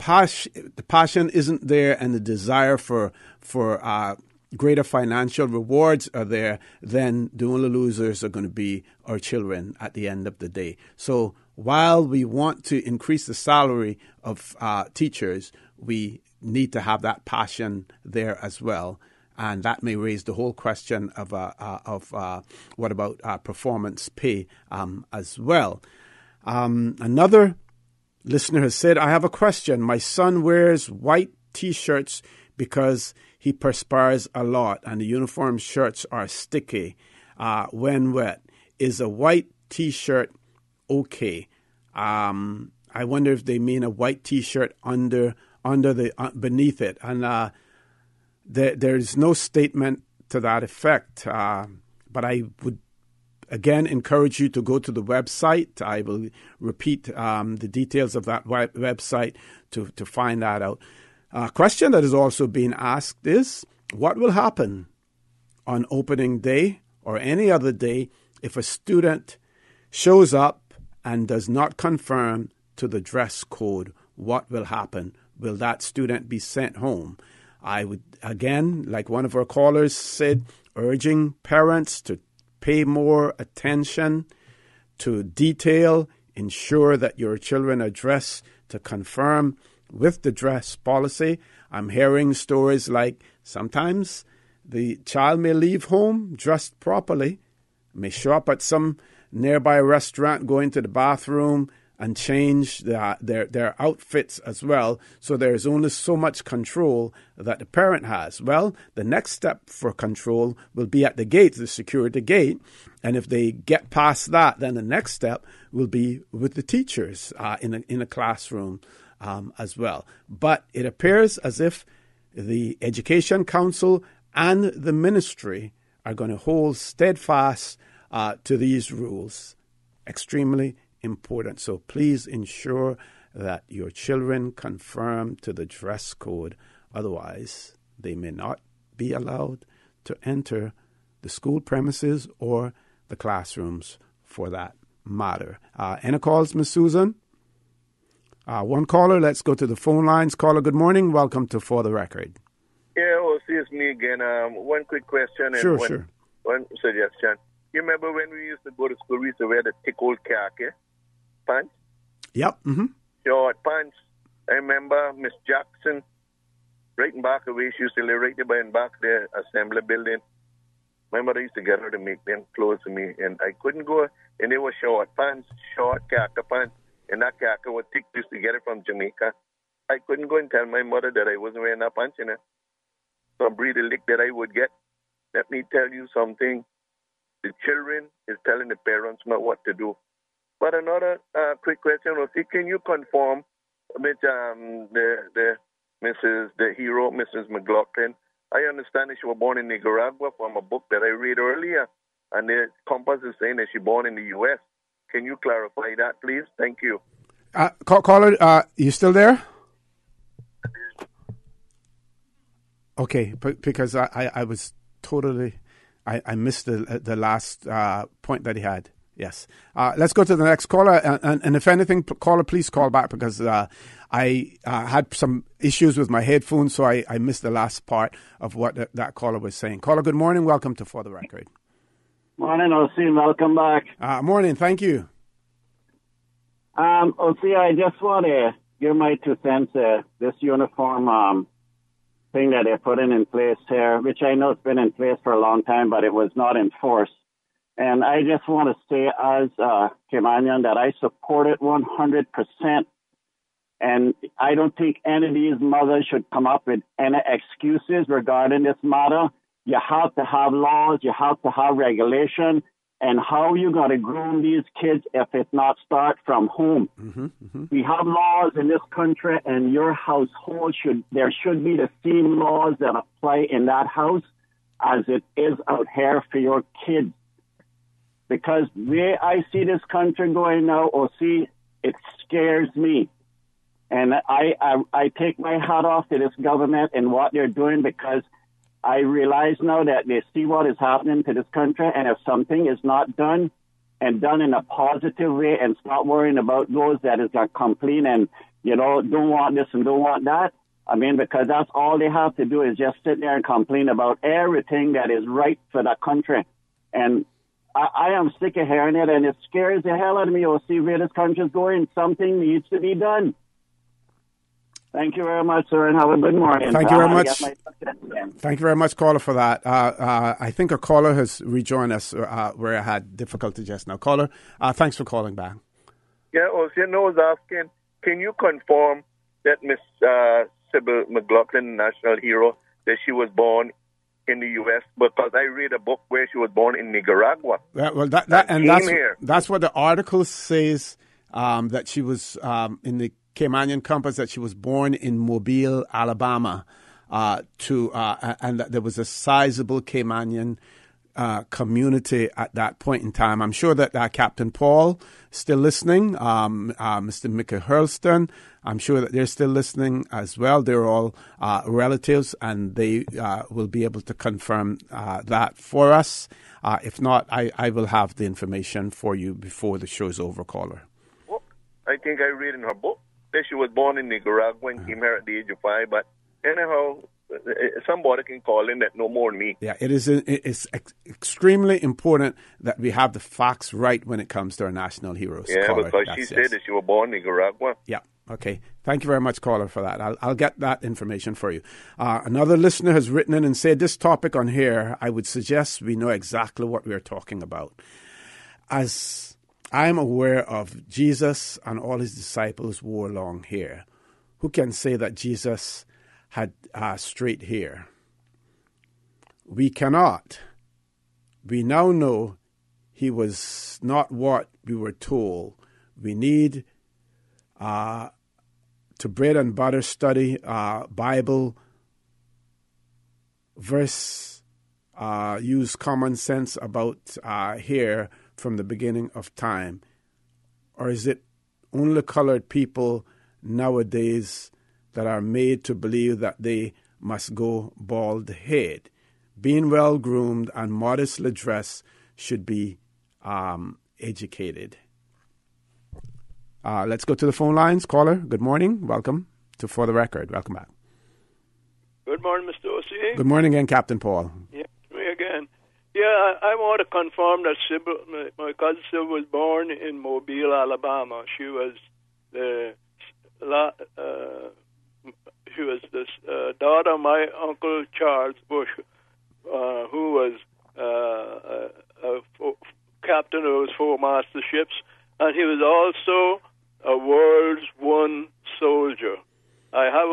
Speaker 13: passion isn't there and the desire for greater financial rewards are there, then the only losers are going to be our children at the end of the day. So while we want to increase the salary of teachers, we need to have that passion there as well. And that may raise the whole question of what about performance pay as well. Another listener has said, "I have a question. My son wears white T-shirts because he perspires a lot and the uniform shirts are sticky when wet. Is a white T-shirt okay?" I wonder if they mean a white T-shirt under the beneath it. And there's no statement to that effect. But I would again encourage you to go to the website. I will repeat the details of that website to find that out. A question that is also being asked is, what will happen on opening day or any other day if a student shows up and does not conform to the dress code? What will happen? Will that student be sent home? I would, again, like one of our callers said, urging parents to pay more attention to detail, ensure that your children are dressed to conform with the dress policy. I'm hearing stories like sometimes the child may leave home dressed properly, may show up at some nearby restaurant, go into the bathroom and change their outfits as well. So there's only so much control that the parent has. Well, the next step for control will be at the gate, the security gate. And if they get past that, then the next step will be with the teachers in a classroom as well. But it appears as if the Education Council and the ministry are going to hold steadfast to these rules. Extremely important. So please ensure that your children conform to the dress code. Otherwise, they may not be allowed to enter the school premises or the classrooms for that matter. Any calls, Ms. Susan? One caller. Let's go to the phone lines. Caller, good morning. Welcome to For the Record.
Speaker 6: Yeah, it's me again. One quick question and one suggestion. You remember when we used to go to school, we used to wear the thick old khaki pants?
Speaker 13: Yep. Mm-hmm.
Speaker 6: Short pants. I remember Miss Jackson, right in back away, she used to live right there by in back the assembly building. My mother used to get her to make them clothes for me, and I couldn't go, and they were short pants, short khaki pants, and that khaki was thick. Used to get it from Jamaica. I couldn't go and tell my mother that I wasn't wearing that pants, some breathe lick that I would get. Let me tell you something. The children is telling the parents not what to do. But another quick question was, can you confirm with the hero, Mrs. McLaughlin? I understand that she was born in Nicaragua from a book that I read earlier, and the compass is saying that she born in the U.S. Can you clarify that, please? Thank you.
Speaker 13: Caller, you still there? Okay, because I was totally... I missed the last point that he had. Yes. Let's go to the next caller. And if anything, caller, please call back because I had some issues with my headphones, so I missed the last part of what that caller was saying. Caller, good morning. Welcome to For the Record.
Speaker 12: Morning, O.C. Welcome back.
Speaker 13: Morning. Thank you.
Speaker 12: O.C., I just want to give my 2 cents. This uniform thing that they're putting in place here, which I know it's been in place for a long time, but it was not enforced. And I just want to say as Caymanian that I support it 100%. And I don't think any of these mothers should come up with any excuses regarding this matter. You have to have laws, you have to have regulation, and how you got to groom these kids if it not start from home. We have laws in this country, and your household there should be the same laws that apply in that house as it is out here for your kids. Because where I see this country going now, O.C., it scares me. And I take my hat off to this government and what they're doing because I realize now that they see what is happening to this country, and if something is not done and done in a positive way and stop worrying about those that is going to complain and, don't want this and don't want that, because that's all they have to do is just sit there and complain about everything that is right for the country. And I am sick of hearing it, and it scares the hell out of me to see where this country is going. Something needs to be done. Thank you very much, sir, and have a good morning.
Speaker 13: Thank you very much. Thank you very much, caller, for that. I think a caller has rejoined us where I had difficulty just now. Caller, thanks for calling back.
Speaker 6: Yeah, I was asking, can you confirm that Miss Sybil McLaughlin, national hero, that she was born in the U.S.? Because I read a book where she was born in Nicaragua.
Speaker 13: That's what the article says, that she was in the Caymanian compass, that she was born in Mobile, Alabama, and that there was a sizable Caymanian community at that point in time. I'm sure that Captain Paul is still listening, Mr. Mickey Hurlston, I'm sure that they're still listening as well. They're all relatives, and they will be able to confirm that for us. If not, I will have the information for you before the show's over, caller.
Speaker 6: Well, I think I read in her book that she was born in Nicaragua and came here at the age of 5. But anyhow, somebody can call in that know more than me.
Speaker 13: Yeah, it's extremely important that we have the facts right when it comes to our national heroes.
Speaker 6: Yeah,
Speaker 13: caller.
Speaker 6: because she said that she was born in Nicaragua.
Speaker 13: Yeah, okay. Thank you very much, caller, for that. I'll get that information for you. Another listener has written in and said, this topic on here, I would suggest we know exactly what we're talking about. As I'm aware of, Jesus and all his disciples wore long hair. Who can say that Jesus had straight hair? We cannot. We now know he was not what we were told. We need to bread and butter study Bible verse, use common sense about hair from the beginning of time? Or is it only colored people nowadays that are made to believe that they must go bald head? Being well groomed and modestly dressed should be educated. Let's go to the phone lines. Caller, good morning. Welcome to For the Record. Welcome back.
Speaker 5: Good morning, Mr. O.C.
Speaker 13: Good morning again, Captain Paul.
Speaker 5: Yeah, me again. Yeah, I want to confirm that Sybil, my cousin Sybil, was born in Mobile, Alabama. She was the daughter of my uncle Charles Bush, who was a captain of those 4 master ships, and he was also a World War soldier. I have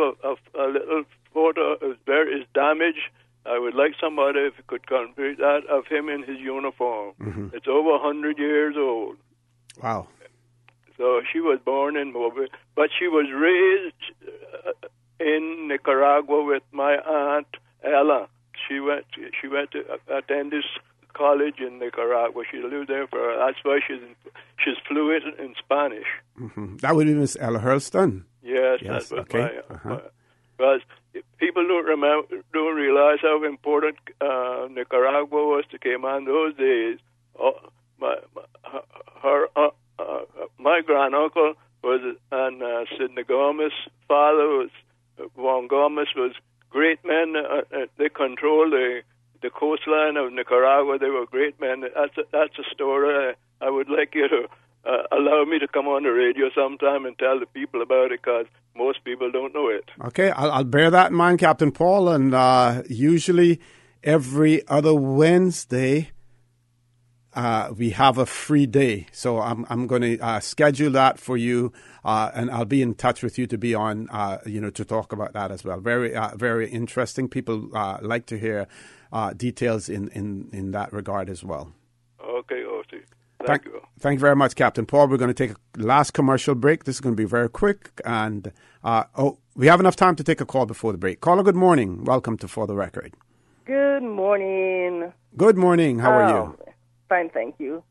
Speaker 5: a little photo. It's damaged. I would like somebody, if you could complete that, of him in his uniform. Mm-hmm. It's over 100 years old.
Speaker 13: Wow.
Speaker 5: So she was born in Mobile, but she was raised in Nicaragua with my aunt Ella. She went to attend this college in Nicaragua. She lived there that's why she's fluent in Spanish.
Speaker 13: Mm-hmm. That would be Miss Ella Hurlston.
Speaker 5: Yes, that was okay. Because people don't realize how important Nicaragua was to Cayman those days. My granduncle was, and Sidney Gomez' father was, Juan Gomez, was great men. They controlled the coastline of Nicaragua. They were great men. That's a story I would like you to allow me to come on the radio sometime and tell the people about it, because most people don't know it.
Speaker 13: Okay, I'll bear that in mind, Captain Paul. And usually every other Wednesday we have a free day. So I'm going to schedule that for you, and I'll be in touch with you to be on, to talk about that as well. Very, very interesting. People like to hear details in that regard as well.
Speaker 5: Okay, O.C. Thank you.
Speaker 13: Thank you very much, Captain Paul. We're going to take a last commercial break. This is going to be very quick. And we have enough time to take a call before the break. Caller, good morning. Welcome to For the Record.
Speaker 15: Good morning.
Speaker 13: Good morning. How are you?
Speaker 15: Fine, thank you.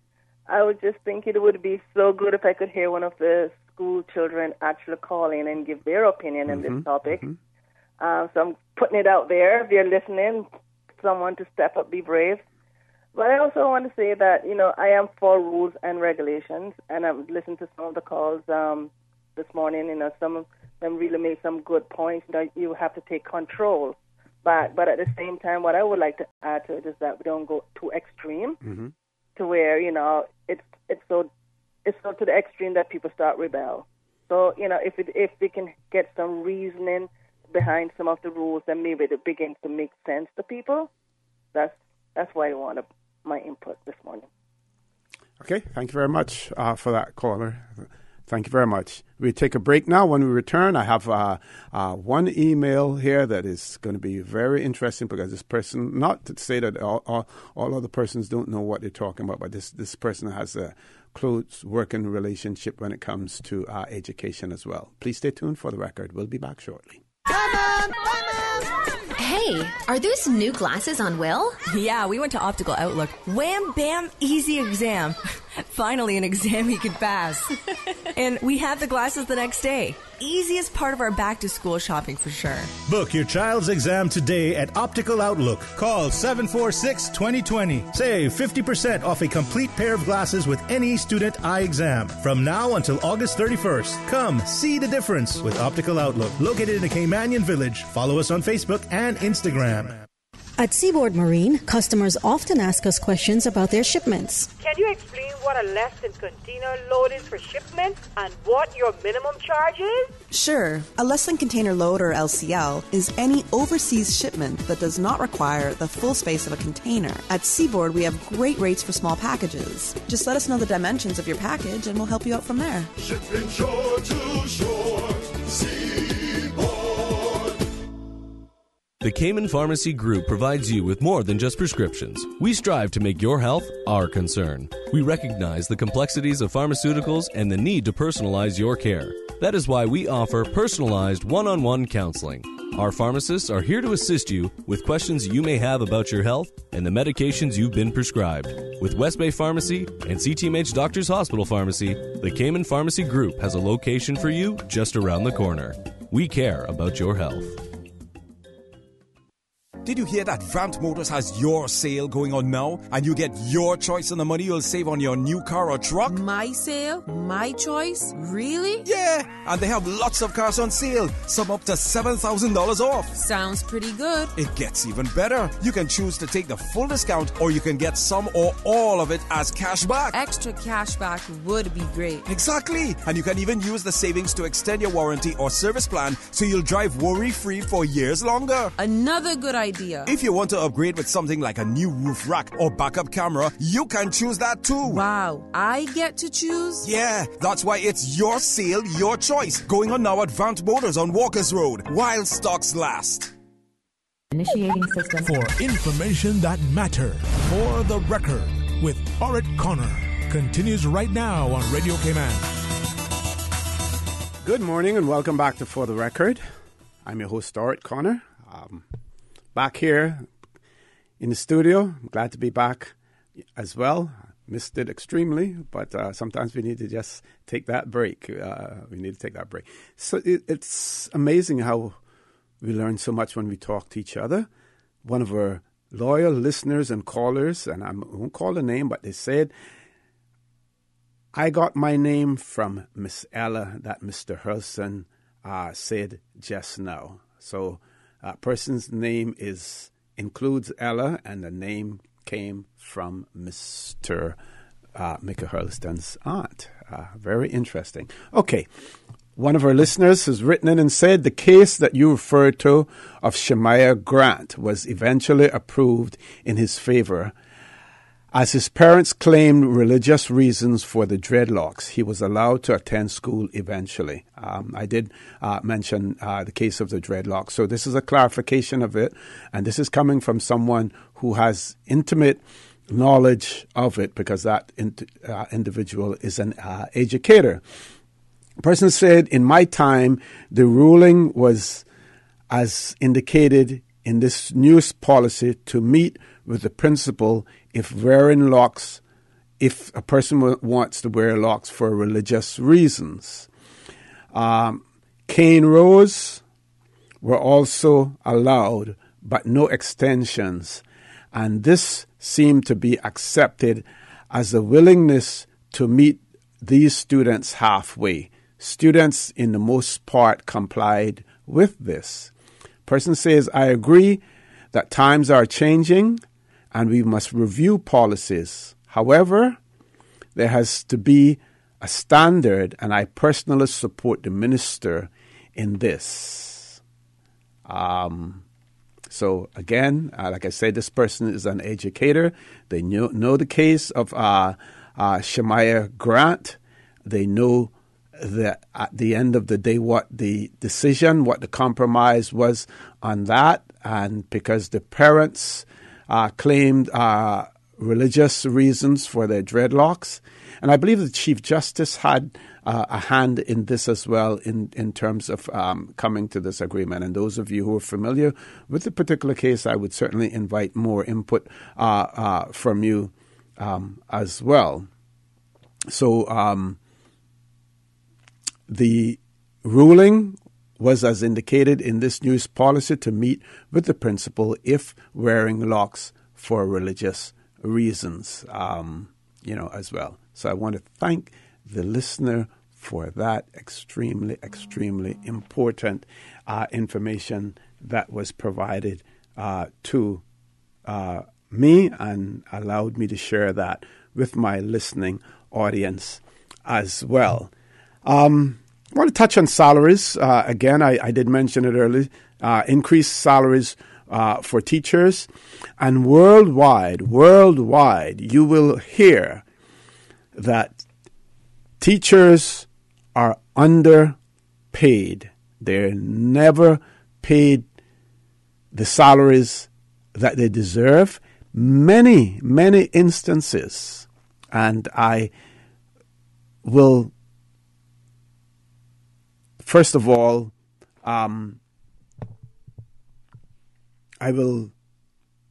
Speaker 15: I was just thinking it would be so good if I could hear one of the school children actually call in and give their opinion on this topic. Mm-hmm. So I'm putting it out there. If you're listening, someone to step up, be brave. But I also want to say that, I am for rules and regulations, and I've listened to some of the calls this morning. Some of them really made some good points. You have to take control. But at the same time, what I would like to add to it is that we don't go too extreme to where, it's so to the extreme that people start rebel. So, if we can get some reasoning behind some of the rules, then maybe it begins to make sense to people. That's why I want my input this morning.
Speaker 13: Okay, thank you very much for that, caller. Thank you very much. We take a break now. When we return, I have one email here that is going to be very interesting, because this person, not to say that all other persons don't know what they're talking about, but this person has a close working relationship when it comes to education as well. Please stay tuned For the Record. We'll be back shortly.
Speaker 16: Hey, are those new glasses on Will?
Speaker 17: Yeah, we went to Optical Outlook. Wham, bam, easy exam. Finally, an exam he could pass.
Speaker 2: and we have the glasses the next day. Easiest part of our back-to-school shopping for sure.
Speaker 7: Book your child's exam today at Optical Outlook. Call 746-2020. Save 50% off a complete pair of glasses with any student eye exam. From now until August 31st. Come see the difference with Optical Outlook. Located in the Caymanian Village. Follow us on Facebook and Instagram.
Speaker 17: At Seaboard Marine, customers often ask us questions about their shipments.
Speaker 19: Can you explain what a less than container load is for shipment and what your minimum charge is?
Speaker 26: Sure. A less than container load, or LCL, is any overseas shipment that does not require the full space of a container. At Seaboard, we have great rates for small packages. Just let us know the dimensions of your package and we'll help you out from there.
Speaker 28: Shipping shore to shore.
Speaker 21: The Cayman Pharmacy Group provides you with more than just prescriptions. We strive to make your health our concern. We recognize the complexities of pharmaceuticals and the need to personalize your care. That is why we offer personalized one-on-one counseling. Our pharmacists are here to assist you with questions you may have about your health and the medications you've been prescribed. With West Bay Pharmacy and CTMH Doctors Hospital Pharmacy, the Cayman Pharmacy Group has a location for you just around the corner. We care about your health.
Speaker 9: Did you hear that Vant Motors has your sale going on now? And you get your choice on the money you'll save on your new car or truck?
Speaker 10: My sale? My choice? Really?
Speaker 9: Yeah, and they have lots of cars on sale, some up to $7,000 off.
Speaker 10: Sounds pretty good.
Speaker 9: It gets even better. You can choose to take the full discount, or you can get some or all of it as cash back.
Speaker 10: Extra cash back would be great.
Speaker 9: Exactly. And you can even use the savings to extend your warranty or service plan so you'll drive worry-free for years longer.
Speaker 10: Another good idea.
Speaker 9: If you want to upgrade with something like a new roof rack or backup camera, you can choose that too.
Speaker 10: Wow, I get to choose?
Speaker 9: Yeah, that's why it's your sale, your choice. Going on now at Vant Motors on Walkers Road, while stocks last.
Speaker 29: Initiating system.
Speaker 1: For information that matter, For the Record with Orrett Connor continues right now on Radio Cayman.
Speaker 13: Good morning and welcome back to For the Record. I'm your host, Orrett Connor. Back here in the studio. I'm glad to be back as well. Missed it extremely, but sometimes we need to just take that break. So it's amazing how we learn so much when we talk to each other. One of our loyal listeners and callers, and I won't call the name, but they said, I got my name from Miss Ella that Mr. Hurlson said just now. So person's name includes Ella, and the name came from Mr. Micah Hurlston's aunt. Very interesting. Okay, one of our listeners has written in and said the case that you referred to of Shemaiah Grant was eventually approved in his favor. As his parents claimed religious reasons for the dreadlocks, he was allowed to attend school eventually. I did mention the case of the dreadlocks. So this is a clarification of it, and this is coming from someone who has intimate knowledge of it because that individual is an educator. The person said, in my time, the ruling was as indicated in this new policy to meet with the principle if a person wants to wear locks for religious reasons. Cane rows were also allowed, but no extensions. And this seemed to be accepted as a willingness to meet these students halfway. Students, in the most part, complied with this. Person says, I agree that times are changing and we must review policies. However, there has to be a standard, and I personally support the minister in this. So again, like I said, this person is an educator. They know the case of Shemaiah Grant. They know that at the end of the day what the decision, what the compromise was on that. And because the parents claimed religious reasons for their dreadlocks. And I believe the Chief Justice had a hand in this as well in terms of coming to this agreement. And those of you who are familiar with the particular case, I would certainly invite more input from you as well. So The ruling was, as indicated in this news policy, to meet with the principal if wearing locks for religious reasons, as well. So I want to thank the listener for that extremely, extremely important information that was provided to me and allowed me to share that with my listening audience as well. I want to touch on salaries. Again, I did mention it earlier. Increased salaries for teachers. And worldwide, you will hear that teachers are underpaid. They're never paid the salaries that they deserve. Many, many instances. And I will, first of all, I will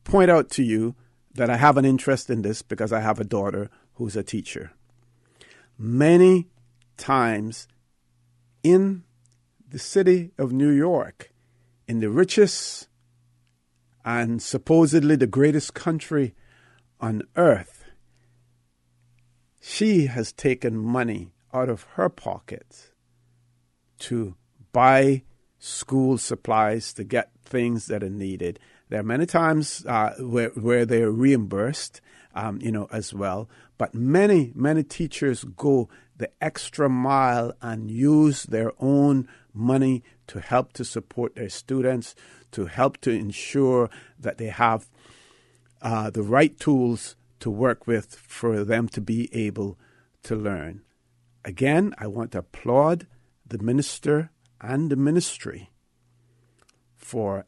Speaker 13: point out to you that I have an interest in this because I have a daughter who's a teacher. Many times in the city of New York, in the richest and supposedly the greatest country on earth, she has taken money out of her pocket to buy school supplies, to get things that are needed. There are many times where they're reimbursed, as well. But many, many teachers go the extra mile and use their own money to help to support their students, to help to ensure that they have the right tools to work with for them to be able to learn. Again, I want to applaud the minister and the ministry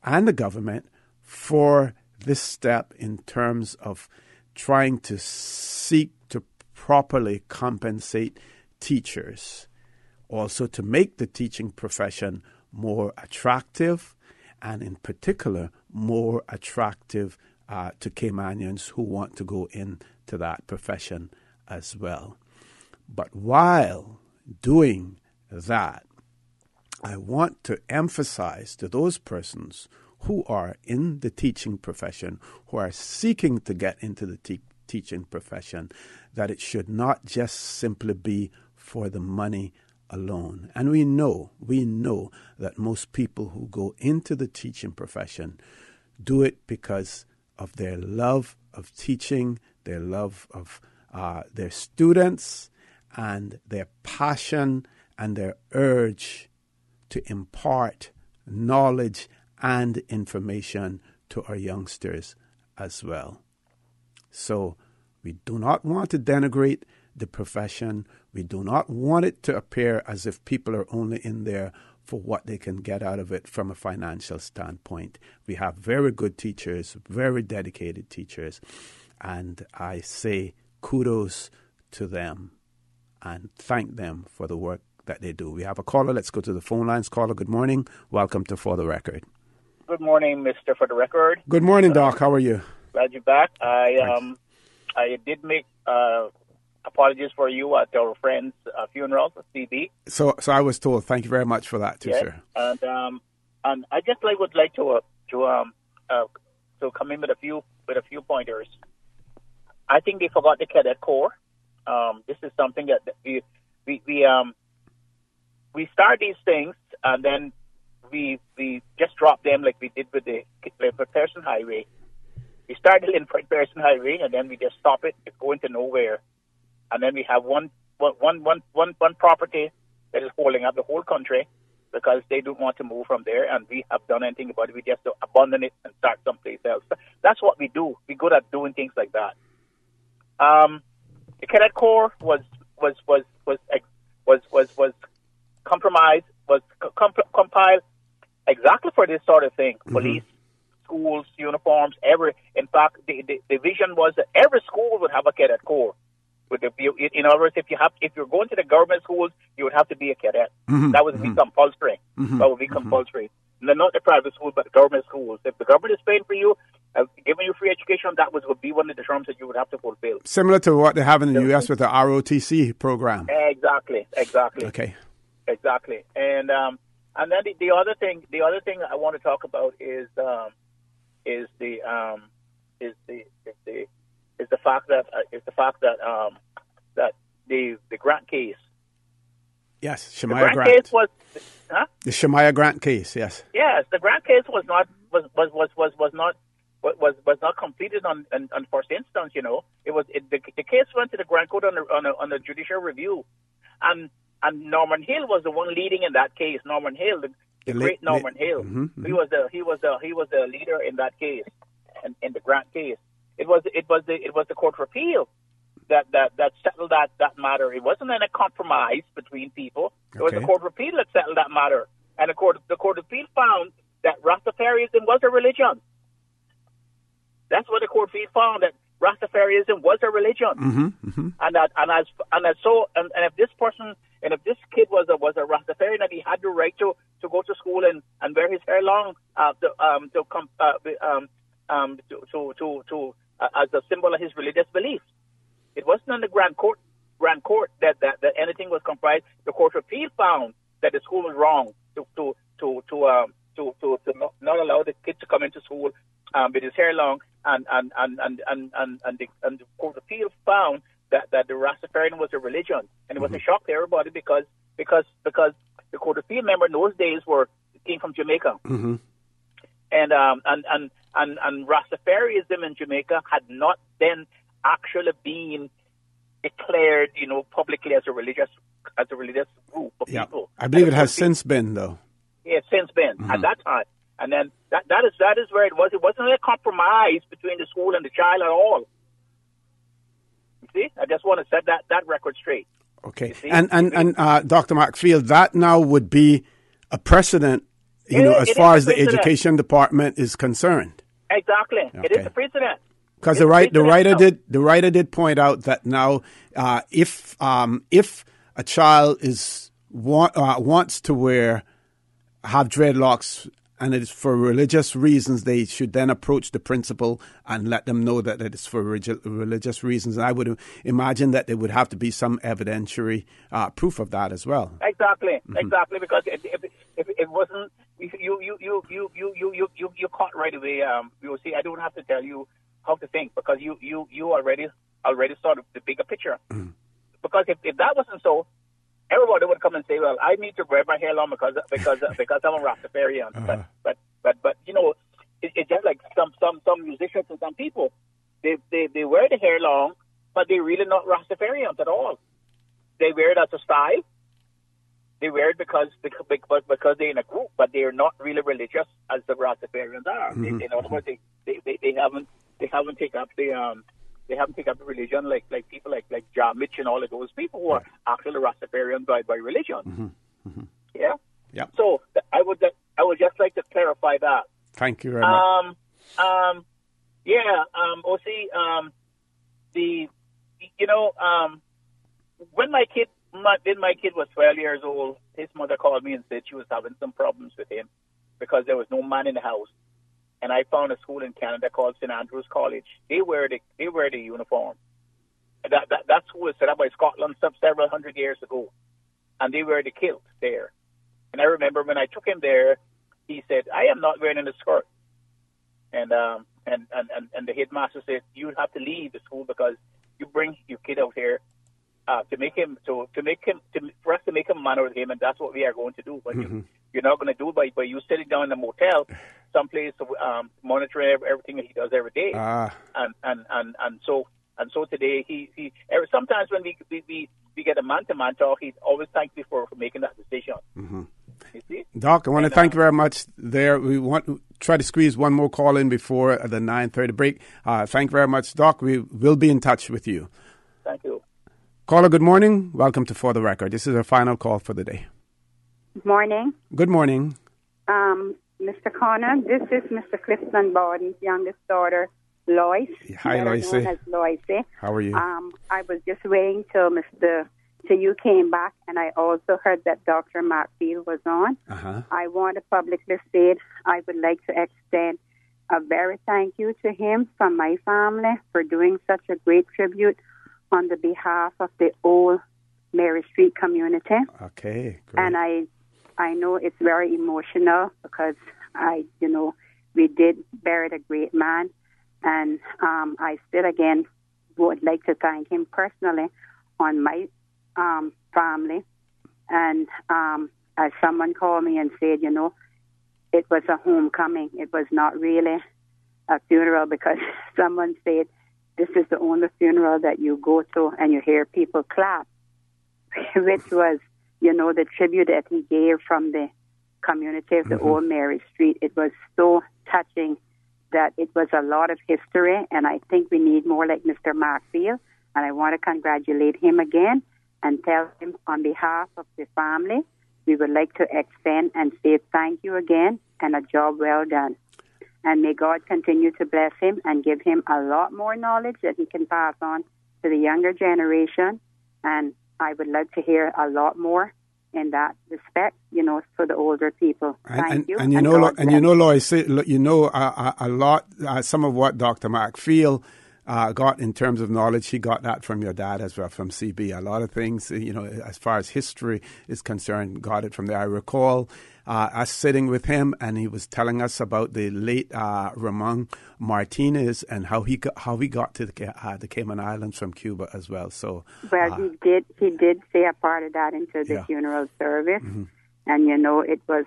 Speaker 13: and the government for this step in terms of trying to seek to properly compensate teachers, also to make the teaching profession more attractive, and in particular more attractive to Caymanians who want to go into that profession as well. But while doing that, I want to emphasize to those persons who are in the teaching profession, who are seeking to get into the teaching profession, that it should not just simply be for the money alone. And we know that most people who go into the teaching profession do it because of their love of teaching, their love of their students, and their passion and their urge to impart knowledge and information to our youngsters as well. So we do not want to denigrate the profession. We do not want it to appear as if people are only in there for what they can get out of it from a financial standpoint. We have very good teachers, very dedicated teachers, and I say kudos to them and thank them for the work that they do. We have a caller. Let's go to the phone lines. Caller, good morning. Welcome to For the Record.
Speaker 11: Good morning, Mr. For the Record.
Speaker 13: Good morning, Doc. How are you?
Speaker 11: Glad you're back. I did make apologies for you at our friend's funeral, CB.
Speaker 13: So I was told. Thank you very much for that, too,
Speaker 11: yes.
Speaker 13: sir.
Speaker 11: And I just would like to come in with a few pointers. I think they forgot the Cadet Corps. This is something that we start these things and then we just drop them like we did with the Linford Pearson Highway. We start the Linford Pearson Highway and then we just stop it. It's going to nowhere, and then we have one property that is holding up the whole country because they don't want to move from there, and we have done anything about it. We just abandon it and start someplace else. That's what we do. We're good at doing things like that. The Cadet Corps was compromised, was compiled exactly for this sort of thing. Mm-hmm. Police, schools, uniforms, in fact, the vision was that every school would have a Cadet Corps. In other words, if you're going to the government schools, you would have to be a cadet. Mm-hmm. That would be compulsory. Mm-hmm. That would be compulsory. Mm-hmm. Not the private schools, but the government schools. If the government is paying for you, giving you free education, that would be one of the terms that you would have to fulfill.
Speaker 13: Similar to what they have in the U.S. with the ROTC program.
Speaker 11: Exactly.
Speaker 13: Okay.
Speaker 11: Exactly. And then the other thing I want to talk about is the fact that that the Grant case.
Speaker 13: Yes,
Speaker 11: The
Speaker 13: Shemaiah
Speaker 11: Grant
Speaker 13: Grant.
Speaker 11: case was, huh?
Speaker 13: The Shemaiah Grant case, yes.
Speaker 11: Yes, the Grant case was not completed on first instance. You know, the case went to the Grant Court on a judicial review, and Norman Hill was the one leading in that case. Norman Hill, the great Norman Hill, he was the leader in that case, in the Grant case. It was the Court of Appeal that settled that matter. It wasn't any compromise between people. It was the Court of Appeal that settled that matter, and the Court of Appeal found that Rastafarianism was a religion. That's what the Court of Appeal found, that Rastafarianism was a religion, and if this kid was a Rastafarian, and he had the right to go to school and wear his hair long as a symbol of his religious beliefs. It wasn't in the Grand Court that anything was comprised. The Court of Appeal found that the school was wrong to not allow the kid to come into school with his hair long, and the Court of Appeal found that the Rastafarian was a religion, and it was a shock to everybody because the Court of Appeal, remember, in those days came from Jamaica, and Rastafarianism in Jamaica had not then actually been declared, publicly as a religious group of people.
Speaker 13: I believe it has since been, though.
Speaker 11: Yeah, since been at that time, and then that is where it was. It wasn't a compromise between the school and the child at all. You see, I just want to set that record straight.
Speaker 13: Okay, and Dr. Macfield, that now would be a precedent, as far as the education department is concerned.
Speaker 11: Exactly,
Speaker 13: Okay.
Speaker 11: It is a precedent.
Speaker 13: Because the writer did point out that now, if a child wants to have dreadlocks, and it is for religious reasons, they should then approach the principal and let them know that it is for religious reasons. And I would imagine that there would have to be some evidentiary proof of that as well.
Speaker 11: Exactly, because if it wasn't, you caught right away. You see, I don't have to tell you how to think, because you already saw the bigger picture. Because if that wasn't so, everybody would come and say, "Well, I need to wear my hair long because I'm a Rastafarian." But it's just like some musicians and some people, they wear the hair long, but they're really not Rastafarians at all. They wear it as a style. They wear it because they're in a group, but they're not really religious as the Rastafarians are. In other words, they haven't taken up the religion like people like John Mitch and all of those people who are actually Rastafarians by religion. Yeah.
Speaker 13: Yeah.
Speaker 11: So I would just like to clarify that.
Speaker 13: Thank you very much.
Speaker 11: When my kid was 12 years old, his mother called me and said she was having some problems with him because there was no man in the house. And I found a school in Canada called St. Andrews College. They wear the uniform. That school was set up by Scotland several hundred years ago, and they wear the kilt there. And I remember when I took him there, he said, "I am not wearing a skirt." And the headmaster said, "You have to leave the school because you bring your kid out here for us to make him a man with him, and that's what we are going to do. But you're not going to do it by you sitting down in a motel, someplace monitoring everything that he does every day." And so today he sometimes when we get a man-to-man talk, he always thanks me for making that decision. You see?
Speaker 13: Doc, I want to thank you very much there. We want to try to squeeze one more call in before the 9:30 break. Thank you very much, Doc. We will be in touch with you.
Speaker 11: Thank you.
Speaker 13: Caller, good morning. Welcome to For the Record. This is our final call for the day.
Speaker 3: Good morning.
Speaker 13: Good morning.
Speaker 3: Mr. Connor, this is Mr. Clifton Borden's youngest daughter, Lois.
Speaker 13: Hi, Lois. How are you?
Speaker 3: I was just waiting till you came back, and I also heard that Dr. Macfield was on. I want to publicly state I would like to extend a very thank you to him from my family for doing such a great tribute on the behalf of the old Mary Street community.
Speaker 13: Okay, great.
Speaker 3: And I know it's very emotional because we did bury a great man, and I still again would like to thank him personally on my family. And as someone called me and said, it was a homecoming. It was not really a funeral, because someone said this is the only funeral that you go to and you hear people clap, which was, the tribute that he gave from the community of the Old Mary Street. It was so touching that it was a lot of history, and I think we need more like Mr. Markfield, and I want to congratulate him again and tell him on behalf of the family, we would like to extend and say thank you again and a job well done. And may God continue to bless him and give him a lot more knowledge that he can pass on to the younger generation. And I would love to hear a lot more in that respect, for the older people. Thank you.
Speaker 13: And Lois, a lot, some of what Dr. Markfield got in terms of knowledge, he got that from your dad as well, from CB. A lot of things, as far as history is concerned, got it from there. I recall us sitting with him, and he was telling us about the late Ramon Martinez and how he got to the Cayman Islands from Cuba as well. So,
Speaker 3: he did say a part of that into the funeral service, and it was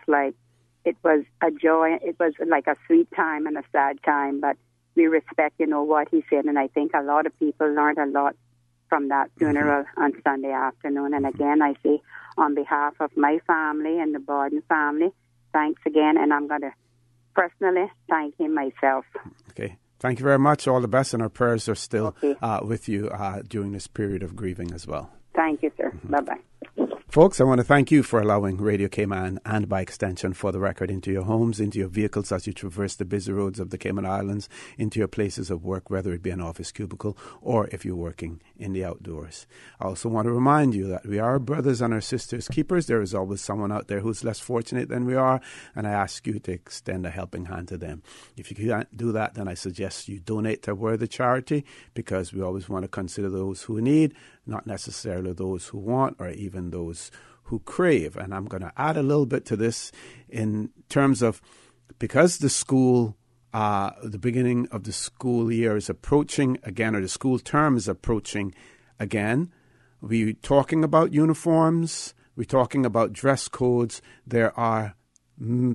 Speaker 3: a joy. It was like a sweet time and a sad time, but we respect, what he said, and I think a lot of people learned a lot from that funeral on Sunday afternoon. And again, I say, on behalf of my family and the Borden family, thanks again, and I'm going to personally thank him myself.
Speaker 13: Okay. Thank you very much. All the best, and our prayers are still with you during this period of grieving as well.
Speaker 3: Thank you, sir. Bye-bye.
Speaker 13: Folks, I want to thank you for allowing Radio Cayman, and by extension For the Record, into your homes, into your vehicles as you traverse the busy roads of the Cayman Islands, into your places of work, whether it be an office cubicle or if you're working in the outdoors. I also want to remind you that we are brothers and our sisters keepers. There is always someone out there who's less fortunate than we are, and I ask you to extend a helping hand to them. If you can't do that, then I suggest you donate to a worthy charity, because we always want to consider those who need, not necessarily those who want or even those who crave. And I'm going to add a little bit to this in terms of, because the school, the beginning of the school year is approaching again, or the school term is approaching again. We're talking about uniforms. We're talking about dress codes. There are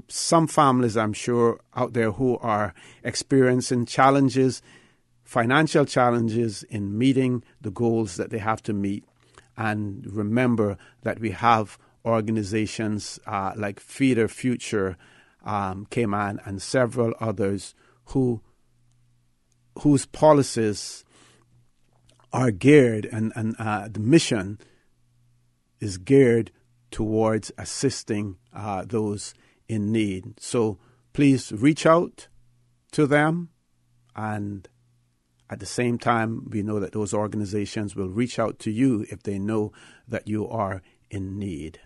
Speaker 13: some families, I'm sure, out there who are experiencing challenges, financial challenges in meeting the goals that they have to meet. And remember that we have organizations like Feed Our Future, Cayman, and several others whose policies are geared, and the mission is geared towards assisting those in need. So please reach out to them, and at the same time, we know that those organizations will reach out to you if they know that you are in need.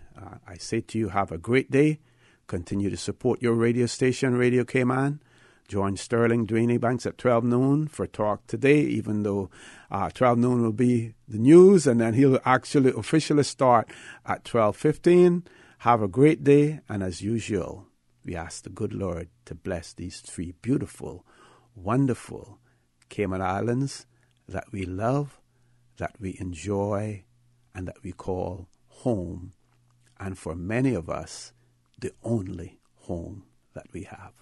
Speaker 13: I say to you, have a great day. Continue to support your radio station, Radio Cayman. Join Sterling Dwayne Banks at 12 noon for Talk Today, even though 12 noon will be the news, and then he'll actually officially start at 12:15. Have a great day, and as usual, we ask the good Lord to bless these three beautiful, wonderful Cayman Islands that we love, that we enjoy, and that we call home, and for many of us, the only home that we have.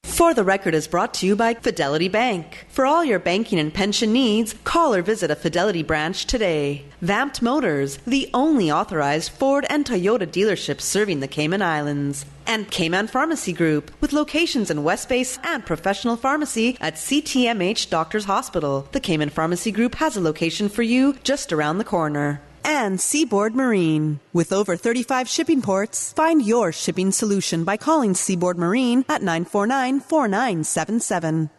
Speaker 26: For the Record is brought to you by Fidelity Bank. For all your banking and pension needs, call or visit a Fidelity branch today. Vamped Motors, the only authorized Ford and Toyota dealership serving the Cayman Islands. And Cayman Pharmacy Group, with locations in West Base and professional pharmacy at CTMH Doctors Hospital. The Cayman Pharmacy Group has a location for you just around the corner. And Seaboard Marine. With over 35 shipping ports, find your shipping solution by calling Seaboard Marine at 949-4977.